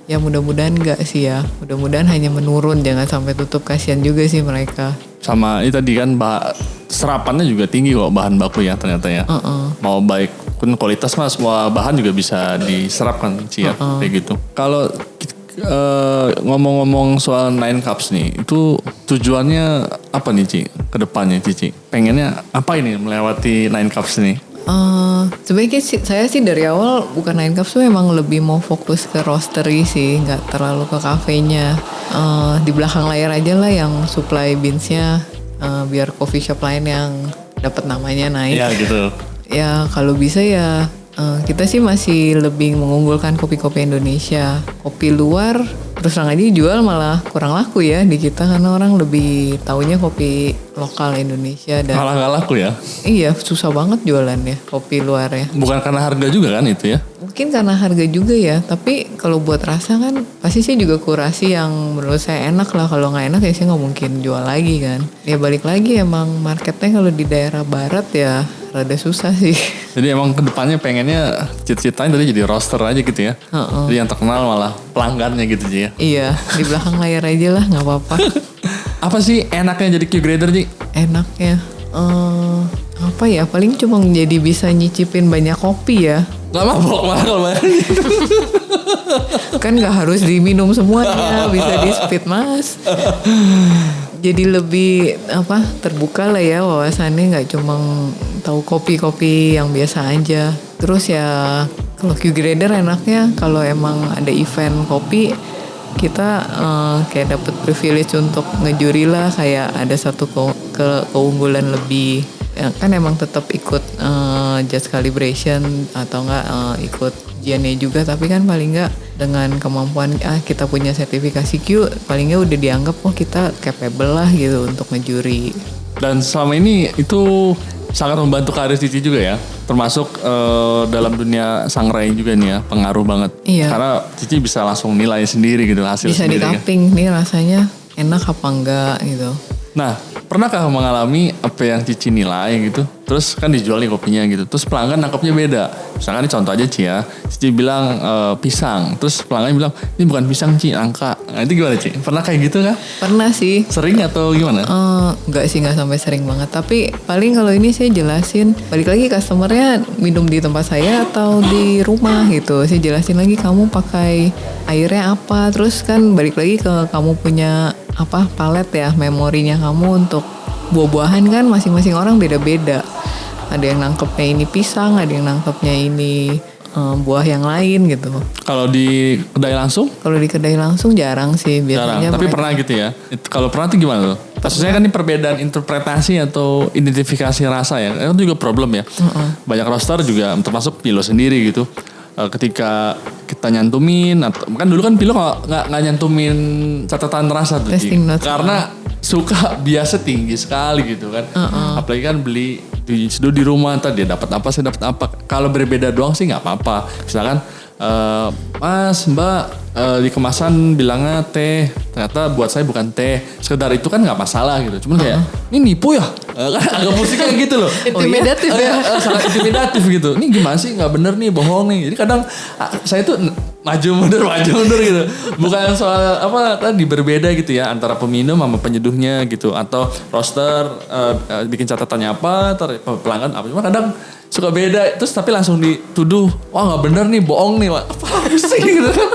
Speaker 3: Ya mudah-mudahan enggak sih ya. Mudah-mudahan hanya menurun, jangan sampai tutup, kasihan juga sih mereka.
Speaker 2: Sama ini tadi kan serapannya juga tinggi kok bahan baku ya ternyata ya. Mau baik pun kualitas mas, semua bahan juga bisa diserap kan Ci ya, kayak gitu. Kalau ngomong-ngomong soal 9 Cups nih, itu tujuannya apa nih Ci ke depannya Cici? Pengennya apa ini melewati 9 Cups nih?
Speaker 3: Sebenarnya saya sih dari awal bukan 9 Cups tuh emang lebih mau fokus ke roastery sih, nggak terlalu ke kafenya. Di belakang layar aja lah yang supply beansnya, biar coffee shop lain yang dapat namanya naik.
Speaker 2: Iya gitu.
Speaker 3: Ya kalau bisa ya kita sih masih lebih mengunggulkan kopi-kopi Indonesia. Kopi luar terus terang aja dijual malah kurang laku ya di kita, karena orang lebih taunya kopi lokal Indonesia. Dan
Speaker 2: Malah gak laku ya?
Speaker 3: Iya susah banget jualannya kopi luar ya.
Speaker 2: Bukan karena harga juga kan itu ya?
Speaker 3: Mungkin karena harga juga ya, tapi kalau buat rasa kan pasti sih juga kurasi yang menurut saya enak lah. Kalau nggak enak ya saya nggak mungkin jual lagi kan. Ya balik lagi emang marketnya kalau di daerah barat ya rada susah sih.
Speaker 2: Jadi emang kedepannya pengennya cita-citanya tadi jadi roaster aja gitu ya. Jadi yang terkenal malah pelanggannya gitu Ci ya.
Speaker 3: Iya di belakang layar aja lah nggak apa-apa.
Speaker 2: Apa sih enaknya jadi Q-grader Ci?
Speaker 3: Enaknya apa ya, paling cuma jadi bisa nyicipin banyak kopi ya.
Speaker 2: Gak mabok malah kalau banyak.
Speaker 3: Kan gak harus diminum semuanya, bisa di speed mas. Jadi lebih terbuka lah ya wawasannya, nggak cuma tahu kopi-kopi yang biasa aja. Terus ya kalau Q-grader enaknya kalau emang ada event kopi kita kayak dapet privilege untuk ngejuri lah, kayak ada satu keunggulan lebih. Ya, kan emang tetap ikut judge calibration atau enggak ikut ujiannya juga, tapi kan paling enggak dengan kemampuan kita punya sertifikasi Q, paling enggak udah dianggap kita capable lah gitu untuk ngejuri.
Speaker 2: Dan selama ini itu sangat membantu karir Cici juga ya, termasuk dalam dunia sangrai juga nih ya, pengaruh banget.
Speaker 3: Iya.
Speaker 2: Karena Cici bisa langsung nilai sendiri gitu hasil
Speaker 3: bisa
Speaker 2: sendiri.
Speaker 3: Bisa di-tapping nih rasanya enak apa enggak gitu.
Speaker 2: Nah, pernahkah mengalami apa yang Cici nilai gitu, terus kan dijual nih kopinya gitu, terus pelanggan nangkapnya beda. Misalkan ini contoh aja Ci ya, Cici bilang pisang, terus pelanggan bilang ini bukan pisang Ci, angka. Nah itu gimana Ci? Pernah kayak gitu kah?
Speaker 3: Pernah sih.
Speaker 2: Sering atau gimana?
Speaker 3: Enggak sih, nggak sampai sering banget. Tapi paling kalau ini saya jelasin, balik lagi customernya minum di tempat saya atau di rumah gitu. Saya jelasin lagi kamu pakai airnya apa. Terus kan balik lagi ke kamu punya apa palet ya, memorinya kamu untuk buah-buahan kan masing-masing orang beda-beda. Ada yang nangkepnya ini pisang, ada yang nangkepnya ini buah yang lain gitu.
Speaker 2: Kalau di kedai langsung?
Speaker 3: Kalau di kedai langsung jarang sih biasanya.
Speaker 2: Jarang, tapi pernah gitu ya. Kalau pernah tuh gimana tuh? Maksudnya kan ini perbedaan interpretasi atau identifikasi rasa ya. Itu juga problem ya. Banyak roaster juga termasuk Pilo sendiri gitu. Ketika kita nyantumin atau kan dulu kan Pilo nggak nyantumin catatan rasa tuh. Karena suka biasa tinggi sekali gitu kan. Apalagi kan beli di rumah ntar dia dapat apa saya dapat apa. Kalau berbeda doang sih nggak apa-apa. Misalkan Mas Mbak di kemasan bilangnya teh, ternyata buat saya bukan teh. Sekedar itu kan nggak masalah gitu. Cuman kayak ini nipu ya, kan agak pusing kayak gitu loh.
Speaker 3: Intimidatif ya.
Speaker 2: Sangat intimidatif gitu. Ini gimana sih nggak bener nih, bohong nih. Jadi kadang saya tuh maju mundur gitu. Bukan soal apa tadi berbeda gitu ya antara peminum sama penyeduhnya gitu atau roaster bikin catatannya apa, pelanggan apa. Cuma kadang suka beda terus tapi langsung dituduh wah nggak bener nih, bohong nih, apa sih gitu kan.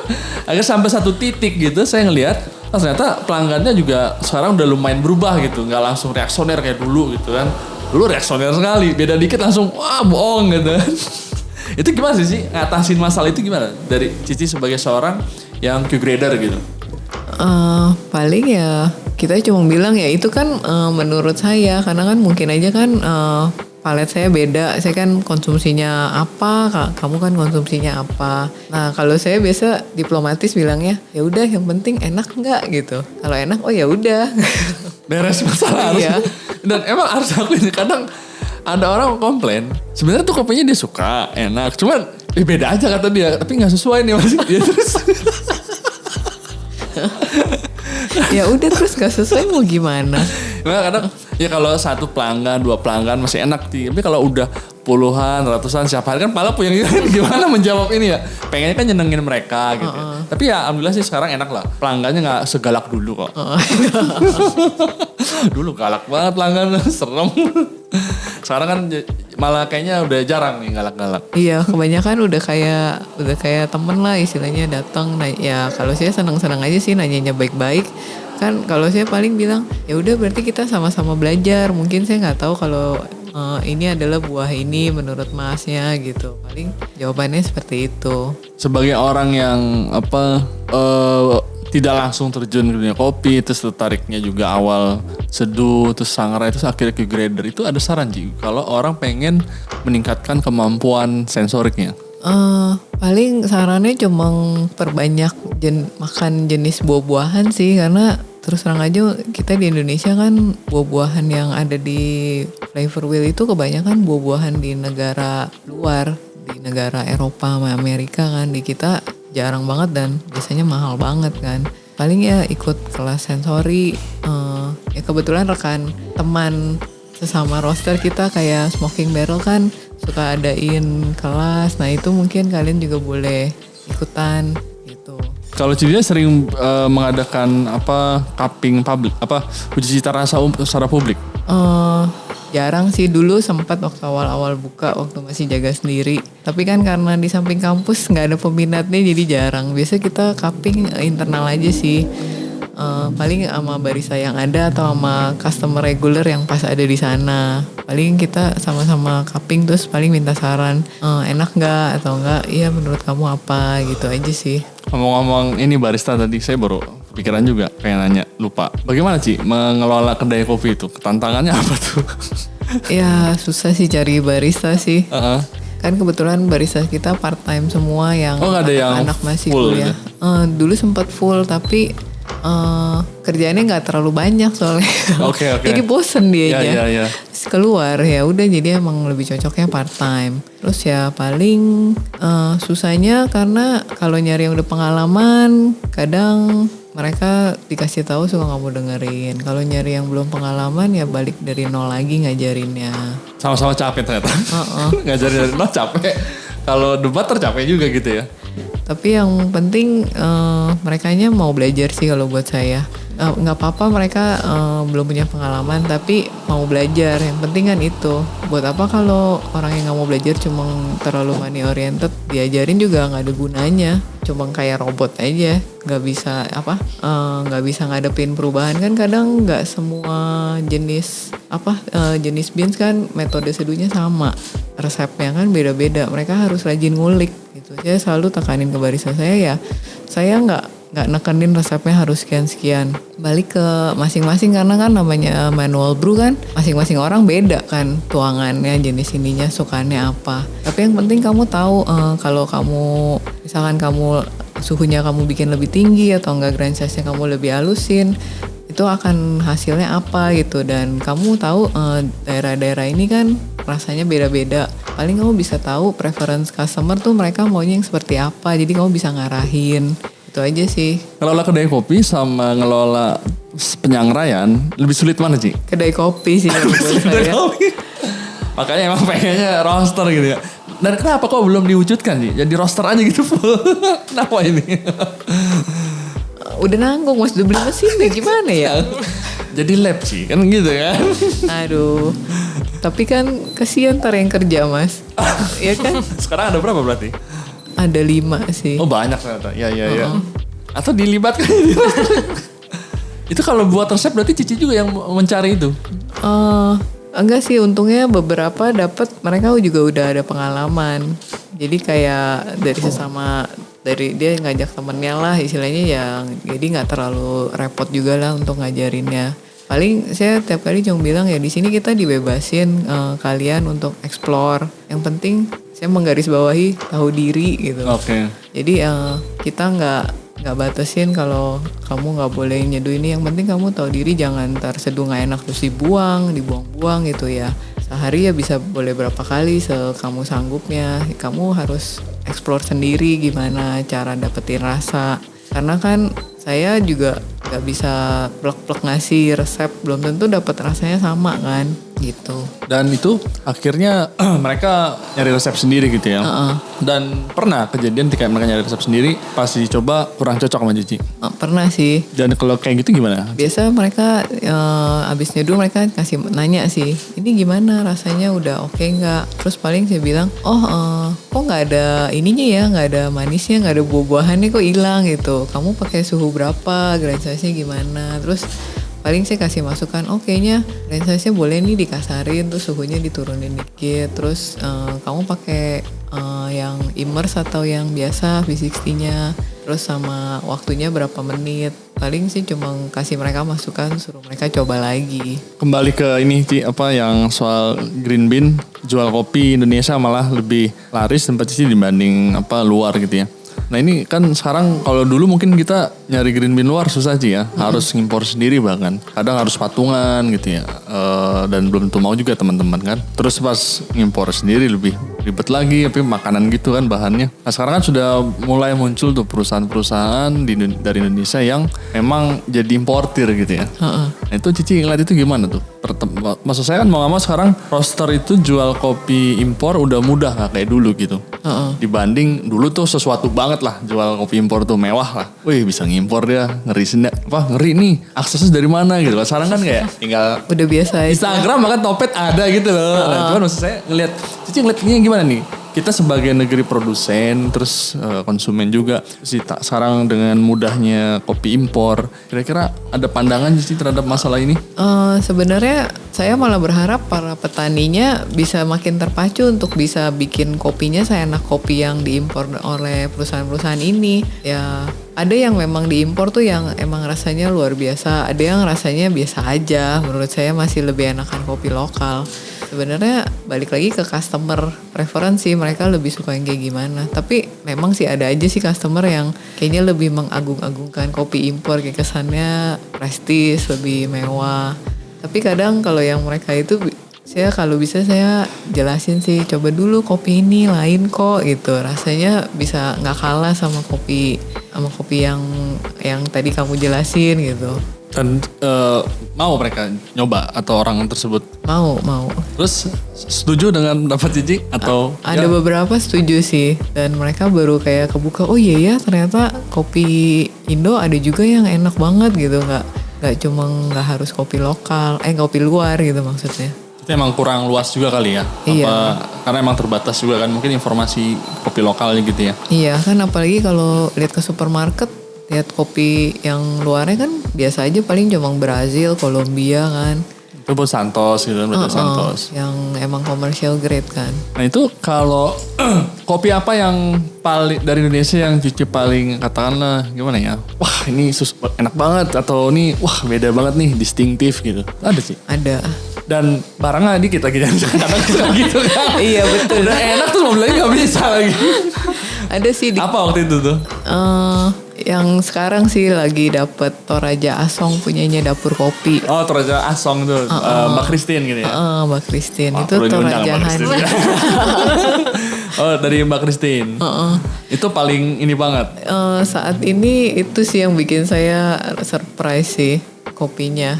Speaker 2: Akhirnya sampai satu titik gitu saya ngelihat ternyata pelanggannya juga sekarang udah lumayan berubah gitu, nggak langsung reaksioner kayak dulu gitu kan. Dulu reaksioner sekali, beda dikit langsung wah bohong gitu. Itu gimana sih ngatasin masalah itu gimana dari Cici sebagai seorang yang Q-grader gitu?
Speaker 3: Paling ya kita cuma bilang ya itu kan menurut saya, karena kan mungkin aja kan palet saya beda, saya kan konsumsinya apa, kamu kan konsumsinya apa. Nah kalau saya biasa diplomatis bilangnya ya udah yang penting enak nggak gitu. Kalau enak oh ya udah.
Speaker 2: Beres masalah harus.
Speaker 3: Iya.
Speaker 2: Dan emang harus aku ini kadang ada orang komplain sebenarnya tuh kopinya dia suka enak, cuman beda aja kata dia, tapi nggak sesuai nih masih dia terus.
Speaker 3: Ya udah terus nggak sesuai mau gimana?
Speaker 2: Nah, kadang ya kalau satu pelanggan, dua pelanggan masih enak sih. Tapi kalau udah puluhan, ratusan setiap hari kan malah punya gimana menjawab ini ya. Pengennya kan nyenengin mereka gitu. Tapi ya alhamdulillah sih sekarang enak lah. Pelanggannya nggak segalak dulu kok. Dulu galak banget pelanggan, serem. Sekarang kan malah kayaknya udah jarang nih galak-galak.
Speaker 3: Iya, kebanyakan udah kayak temen lah istilahnya datang. Nah, ya kalau saya senang-senang aja sih nanyanya baik-baik. Kan kalau saya paling bilang ya udah berarti kita sama-sama belajar. Mungkin saya nggak tahu kalau ini adalah buah ini menurut masnya gitu. Paling jawabannya seperti itu.
Speaker 2: Sebagai orang yang tidak langsung terjun ke dunia kopi, terus tertariknya juga awal seduh, terus sangrai, terus akhirnya Q-grader, itu ada saran Ji kalau orang pengen meningkatkan kemampuan sensoriknya?
Speaker 3: Paling sarannya cuma perbanyak makan jenis buah-buahan sih, karena terus terang aja kita di Indonesia kan buah-buahan yang ada di flavor wheel itu kebanyakan buah-buahan di negara luar, di negara Eropa sama Amerika kan. Di kita jarang banget dan biasanya mahal banget kan. Paling ya ikut kelas sensori, ya kebetulan rekan teman sesama roaster kita kayak Smoking Barrel kan suka adain kelas. Nah itu mungkin kalian juga boleh ikutan gitu.
Speaker 2: Kalau Cilia sering mengadakan cupping publik, uji cita rasa secara publik?
Speaker 3: Jarang sih, dulu sempat waktu awal-awal buka waktu masih jaga sendiri. Tapi kan karena di samping kampus nggak ada peminatnya jadi jarang. Biasa kita cupping internal aja sih. Paling sama barista yang ada atau sama customer regular yang pas ada di sana. Paling kita sama-sama cupping terus paling minta saran, enak nggak atau enggak, iya menurut kamu apa gitu aja sih.
Speaker 2: Ngomong-ngomong ini barista tadi saya baru pikiran juga pengen nanya, lupa. Bagaimana Ci mengelola kedai kopi itu? Tantangannya apa tuh?
Speaker 3: Ya susah sih cari barista sih. Kan kebetulan barista kita part time semua yang
Speaker 2: nggak ada yang
Speaker 3: anak masih
Speaker 2: full
Speaker 3: kuliah. Dulu sempat full tapi kerjaannya nggak terlalu banyak soalnya.
Speaker 2: Oke.
Speaker 3: Jadi bosen dia aja.
Speaker 2: Iya.
Speaker 3: Terus keluar ya udah, jadi emang lebih cocoknya part time. Terus ya paling susahnya karena kalau nyari yang udah pengalaman kadang mereka dikasih tahu suka nggak mau dengerin. Kalau nyari yang belum pengalaman ya balik dari nol lagi ngajarinnya.
Speaker 2: Sama-sama capek ternyata. Ngajarin dari nol capek. Kalau debat tercapek juga gitu ya.
Speaker 3: Tapi yang penting merekanya mau belajar sih kalau buat saya. Nggak apa-apa mereka belum punya pengalaman tapi mau belajar, yang penting kan itu. Buat apa kalau orang yang nggak mau belajar cuma terlalu money oriented, diajarin juga nggak ada gunanya, cuma kayak robot aja, nggak bisa ngadepin perubahan. Kan kadang nggak semua jenis jenis beans kan metode seduhnya sama, resepnya kan beda-beda, mereka harus rajin ngulik gitu. Saya selalu tekanin ke barista saya nggak nekenin resepnya harus sekian-sekian. Balik ke masing-masing karena kan namanya manual brew kan masing-masing orang beda kan tuangannya, jenis ininya, sukaannya apa. Tapi yang penting kamu tahu kalau kamu misalkan suhunya kamu bikin lebih tinggi atau enggak grind size-nya kamu lebih halusin, itu akan hasilnya apa gitu. Dan kamu tahu daerah-daerah ini kan rasanya beda-beda. Paling kamu bisa tahu preference customer tuh mereka maunya yang seperti apa. Jadi kamu bisa ngarahin. Itu aja sih.
Speaker 2: Ngelola kedai kopi sama ngelola penyangrai lebih sulit mana sih?
Speaker 3: Kedai kopi sih menurut saya.
Speaker 2: Makanya emang pengennya roaster gitu ya. Dan kenapa kok belum diwujudkan sih? Jadi roaster aja gitu full. Kenapa ini?
Speaker 3: Udah nanggung, mas udah beli mesin deh, gimana ya?
Speaker 2: Jadi lab sih kan gitu kan.
Speaker 3: Aduh. Tapi kan kasihan ntar yang kerja mas. Iya kan?
Speaker 2: Sekarang ada berapa berarti?
Speaker 3: Ada 5 sih.
Speaker 2: Oh banyak ternyata. Ya. Atau dilibatkan. Itu kalau buat resep berarti Cici juga yang mencari itu?
Speaker 3: Enggak sih, untungnya beberapa dapat mereka juga udah ada pengalaman. Jadi kayak dari dia ngajak temennya lah istilahnya, yang jadi nggak terlalu repot juga lah untuk ngajarinnya. Paling saya tiap kali cuma bilang ya di sini kita dibebasin kalian untuk explore. Yang penting saya menggarisbawahi tahu diri gitu.
Speaker 2: Oke.
Speaker 3: Jadi kita nggak batasin kalau kamu nggak boleh nyeduh ini. Yang penting kamu tahu diri, jangan ntar seduh nggak enak terus dibuang-buang gitu ya. Sehari ya bisa boleh berapa kali kamu sanggupnya. Kamu harus explore sendiri gimana cara dapetin rasa. Karena kan saya juga nggak bisa plek-plek ngasih resep, belum tentu dapat rasanya sama kan gitu.
Speaker 2: Dan itu akhirnya mereka nyari resep sendiri gitu ya. Dan pernah kejadian ketika mereka nyari resep sendiri pas dicoba kurang cocok sama Cici?
Speaker 3: Pernah sih.
Speaker 2: Dan kalau kayak gitu gimana?
Speaker 3: Biasa mereka abis nyeduh mereka nanya sih, ini gimana rasanya, udah oke nggak? Terus paling saya bilang, kok nggak ada ininya ya, nggak ada manisnya, nggak ada buah-buahannya, kok hilang gitu. Kamu pakai suhu berapa, grind size-nya gimana? Terus paling saya kasih masukan, kayaknya grind size-nya boleh nih dikasarin, terus suhunya diturunin dikit, terus kamu pakai yang immerse atau yang biasa V60-nya, terus sama waktunya berapa menit. Paling sih cuma kasih mereka masukan, suruh mereka coba lagi.
Speaker 2: Kembali ke ini Ci, yang soal green bean, jual kopi Indonesia malah lebih laris tempat Cici dibanding luar gitu ya. Nah ini kan sekarang kalau dulu mungkin kita nyari green bean luar susah sih ya, harus ngimpor sendiri bahkan, kadang harus patungan gitu ya, dan belum tentu mau juga teman-teman kan. Terus pas ngimpor sendiri lebih ribet lagi, tapi makanan gitu kan bahannya. Nah sekarang kan sudah mulai muncul tuh perusahaan-perusahaan dari Indonesia yang memang jadi importir gitu ya. Nah itu Cici ngeliat itu gimana tuh? Maksud saya kan mau gak mau sekarang roaster itu jual kopi impor udah mudah gak kayak dulu gitu. Dibanding dulu tuh sesuatu banget lah jual kopi impor tuh, mewah lah. Wih bisa ngimpor dia, ngeri nih, aksesnya dari mana gitu. Sekarang kan kayak tinggal
Speaker 3: udah biasa aja.
Speaker 2: Instagram bahkan Topet ada gitu loh. Nah, cuman maksud saya Cici ngeliatnya gimana nih? Kita sebagai negeri produsen, terus konsumen juga sih, sekarang dengan mudahnya kopi impor, kira-kira ada pandangan sih terhadap masalah ini?
Speaker 3: Sebenarnya saya malah berharap para petaninya bisa makin terpacu untuk bisa bikin kopinya seenak kopi yang diimpor oleh perusahaan-perusahaan ini. Ya ada yang memang diimpor tuh yang emang rasanya luar biasa, ada yang rasanya biasa aja. Menurut saya masih lebih enakan kopi lokal. Sebenarnya balik lagi ke customer preferensi, mereka lebih suka yang kayak gimana. Tapi memang sih ada aja sih customer yang kayaknya lebih mengagung-agungkan kopi impor, kayak kesannya prestis, lebih mewah. Tapi kadang kalau yang mereka itu, saya kalau bisa saya jelasin sih, coba dulu kopi ini lain kok gitu. Rasanya bisa nggak kalah sama kopi yang tadi kamu jelasin gitu.
Speaker 2: Dan mau mereka nyoba atau orang tersebut?
Speaker 3: Mau.
Speaker 2: Terus setuju dengan pendapat Cici atau?
Speaker 3: Ada beberapa setuju sih, dan mereka baru kayak kebuka, oh iya ya ternyata kopi Indo ada juga yang enak banget gitu, nggak cuma nggak harus kopi lokal, kopi luar gitu maksudnya.
Speaker 2: Itu emang kurang luas juga kali ya?
Speaker 3: Iya.
Speaker 2: Karena emang terbatas juga kan mungkin informasi kopi lokalnya gitu ya?
Speaker 3: Iya kan, apalagi kalau lihat ke supermarket, lihat kopi yang luarnya kan biasa aja, paling cuma Brazil, Kolombia kan.
Speaker 2: Itu buat Santos gitu kan, berarti Santos.
Speaker 3: Yang emang commercial grade kan.
Speaker 2: Nah itu kalau kopi apa yang paling dari Indonesia yang Cici paling katakanlah gimana ya? Wah ini enak banget, atau ini wah beda banget nih, distinktif gitu. Ada sih?
Speaker 3: Ada.
Speaker 2: Dan barangnya dikit lagi kadang gitu kan.
Speaker 3: Iya betul.
Speaker 2: Udah enak tuh mau bilangnya gak bisa lagi.
Speaker 3: Ada sih.
Speaker 2: Apa waktu itu tuh?
Speaker 3: Yang sekarang sih lagi dapet Toraja Asong punyanya Dapur Kopi.
Speaker 2: Oh Toraja Asong tuh, Mbak Christine gitu ya?
Speaker 3: Mbak Christine,
Speaker 2: Oh,
Speaker 3: itu
Speaker 2: perlu diundang Mbak
Speaker 3: Torajahan.
Speaker 2: Christine. Oh dari Mbak Christine. Itu paling ini banget.
Speaker 3: Saat ini itu sih yang bikin saya surprise sih, kopinya.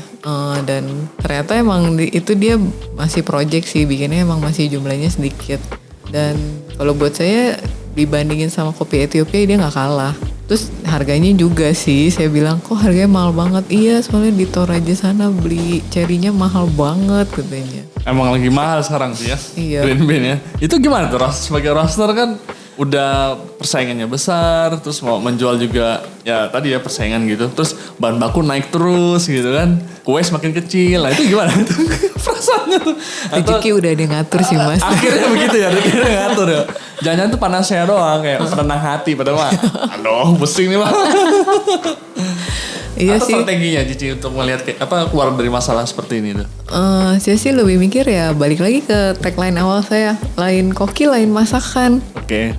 Speaker 3: Dan ternyata emang itu dia masih project sih, bikinnya emang masih jumlahnya sedikit. Dan kalau buat saya dibandingin sama kopi Ethiopia dia nggak kalah. Terus harganya juga sih, saya bilang kok harganya mahal banget. Iya soalnya di Toraja sana beli cerinya mahal banget katanya.
Speaker 2: Emang lagi mahal sekarang sih ya?
Speaker 3: Iya.
Speaker 2: Green bean ya. Itu gimana tuh sebagai roaster kan udah persaingannya besar, terus mau menjual juga ya tadi ya persaingan gitu, terus bahan baku naik terus gitu kan, kue semakin kecil, nah itu gimana tuh perasaannya tuh?
Speaker 3: Rezeki udah ada yang ngatur sih mas.
Speaker 2: Akhirnya begitu ya, rezeki udah ngatur ya. Jangan-jangan tuh panasnya doang kayak penenang hati padahal mah, aduh pusing nih mah.
Speaker 3: Iya
Speaker 2: apa
Speaker 3: sih.
Speaker 2: strateginya Cici untuk melihat keluar dari masalah seperti ini tuh?
Speaker 3: Saya sih lebih mikir ya balik lagi ke tagline awal saya, lain koki lain masakan.
Speaker 2: Oke.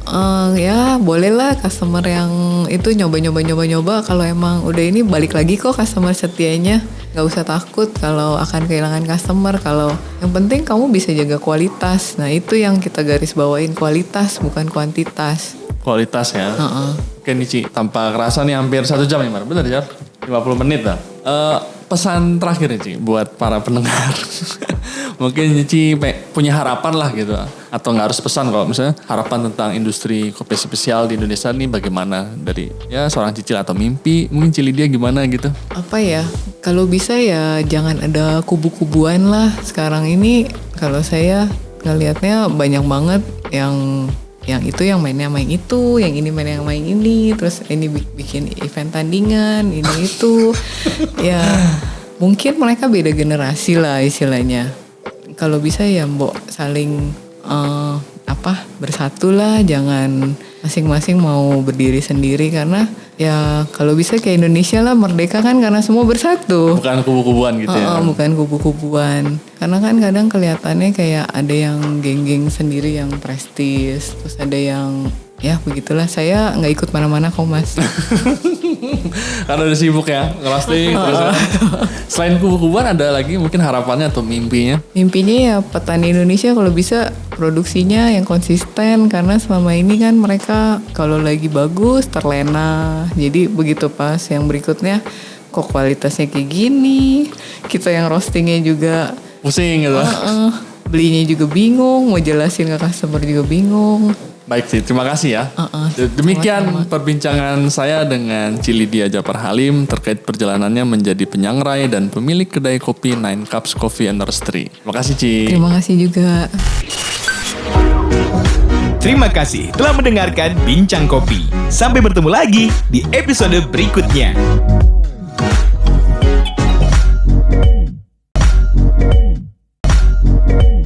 Speaker 3: Ya bolehlah customer yang itu nyoba kalau emang udah ini balik lagi kok customer setianya, nggak usah takut kalau akan kehilangan customer, kalau yang penting kamu bisa jaga kualitas. Nah itu yang kita garis bawain, kualitas bukan kuantitas.
Speaker 2: Kualitas ya. Oke nih Ci, tanpa kerasa nih hampir 1 jam nih Mar, bener ya? 50 menit lah. Pesan terakhir nih Ci buat para pendengar. Mungkin Ci punya harapan lah gitu. Atau gak harus pesan kalau misalnya harapan tentang industri kopi spesial di Indonesia nih bagaimana. Dari ya seorang Cicil atau mimpi. Mungkin Cili dia gimana gitu.
Speaker 3: Apa ya, kalau bisa ya jangan ada kubu-kubuan lah. Sekarang ini kalau saya ngelihatnya banyak banget yang itu yang mainnya main itu, yang ini main yang main ini, terus ini bikin event tandingan, ini itu. Ya mungkin mereka beda generasi lah istilahnya. Kalau bisa ya mbok saling bersatu lah, jangan masing-masing mau berdiri sendiri, karena ya kalau bisa kayak Indonesia lah, merdeka kan karena semua bersatu.
Speaker 2: Bukan kubu-kubuan gitu ya.
Speaker 3: Bukan kubu-kubuan. Karena kan kadang kelihatannya kayak ada yang geng-geng sendiri yang prestis, terus ada yang ya begitulah. Saya nggak ikut mana-mana kok mas.
Speaker 2: Karena udah sibuk ya ngerosting terus ya. Selain kubu-kubuan ada lagi mungkin harapannya atau mimpinya?
Speaker 3: Mimpinya ya petani Indonesia kalau bisa produksinya yang konsisten, karena selama ini kan mereka kalau lagi bagus terlena, jadi begitu pas yang berikutnya kok kualitasnya kayak gini, kita yang roastingnya juga
Speaker 2: pusing gitu.
Speaker 3: Belinya juga bingung, mau jelasin ke customer juga bingung.
Speaker 2: Baik sih, terima kasih ya. Demikian perbincangan saya dengan Cilydia Djapar Halim terkait perjalanannya menjadi penyangrai dan pemilik kedai kopi Nine Cups Coffee and Roastery. Terima kasih Ci.
Speaker 3: Terima kasih juga.
Speaker 1: Terima kasih telah mendengarkan Bincang Kopi. Sampai bertemu lagi di episode berikutnya.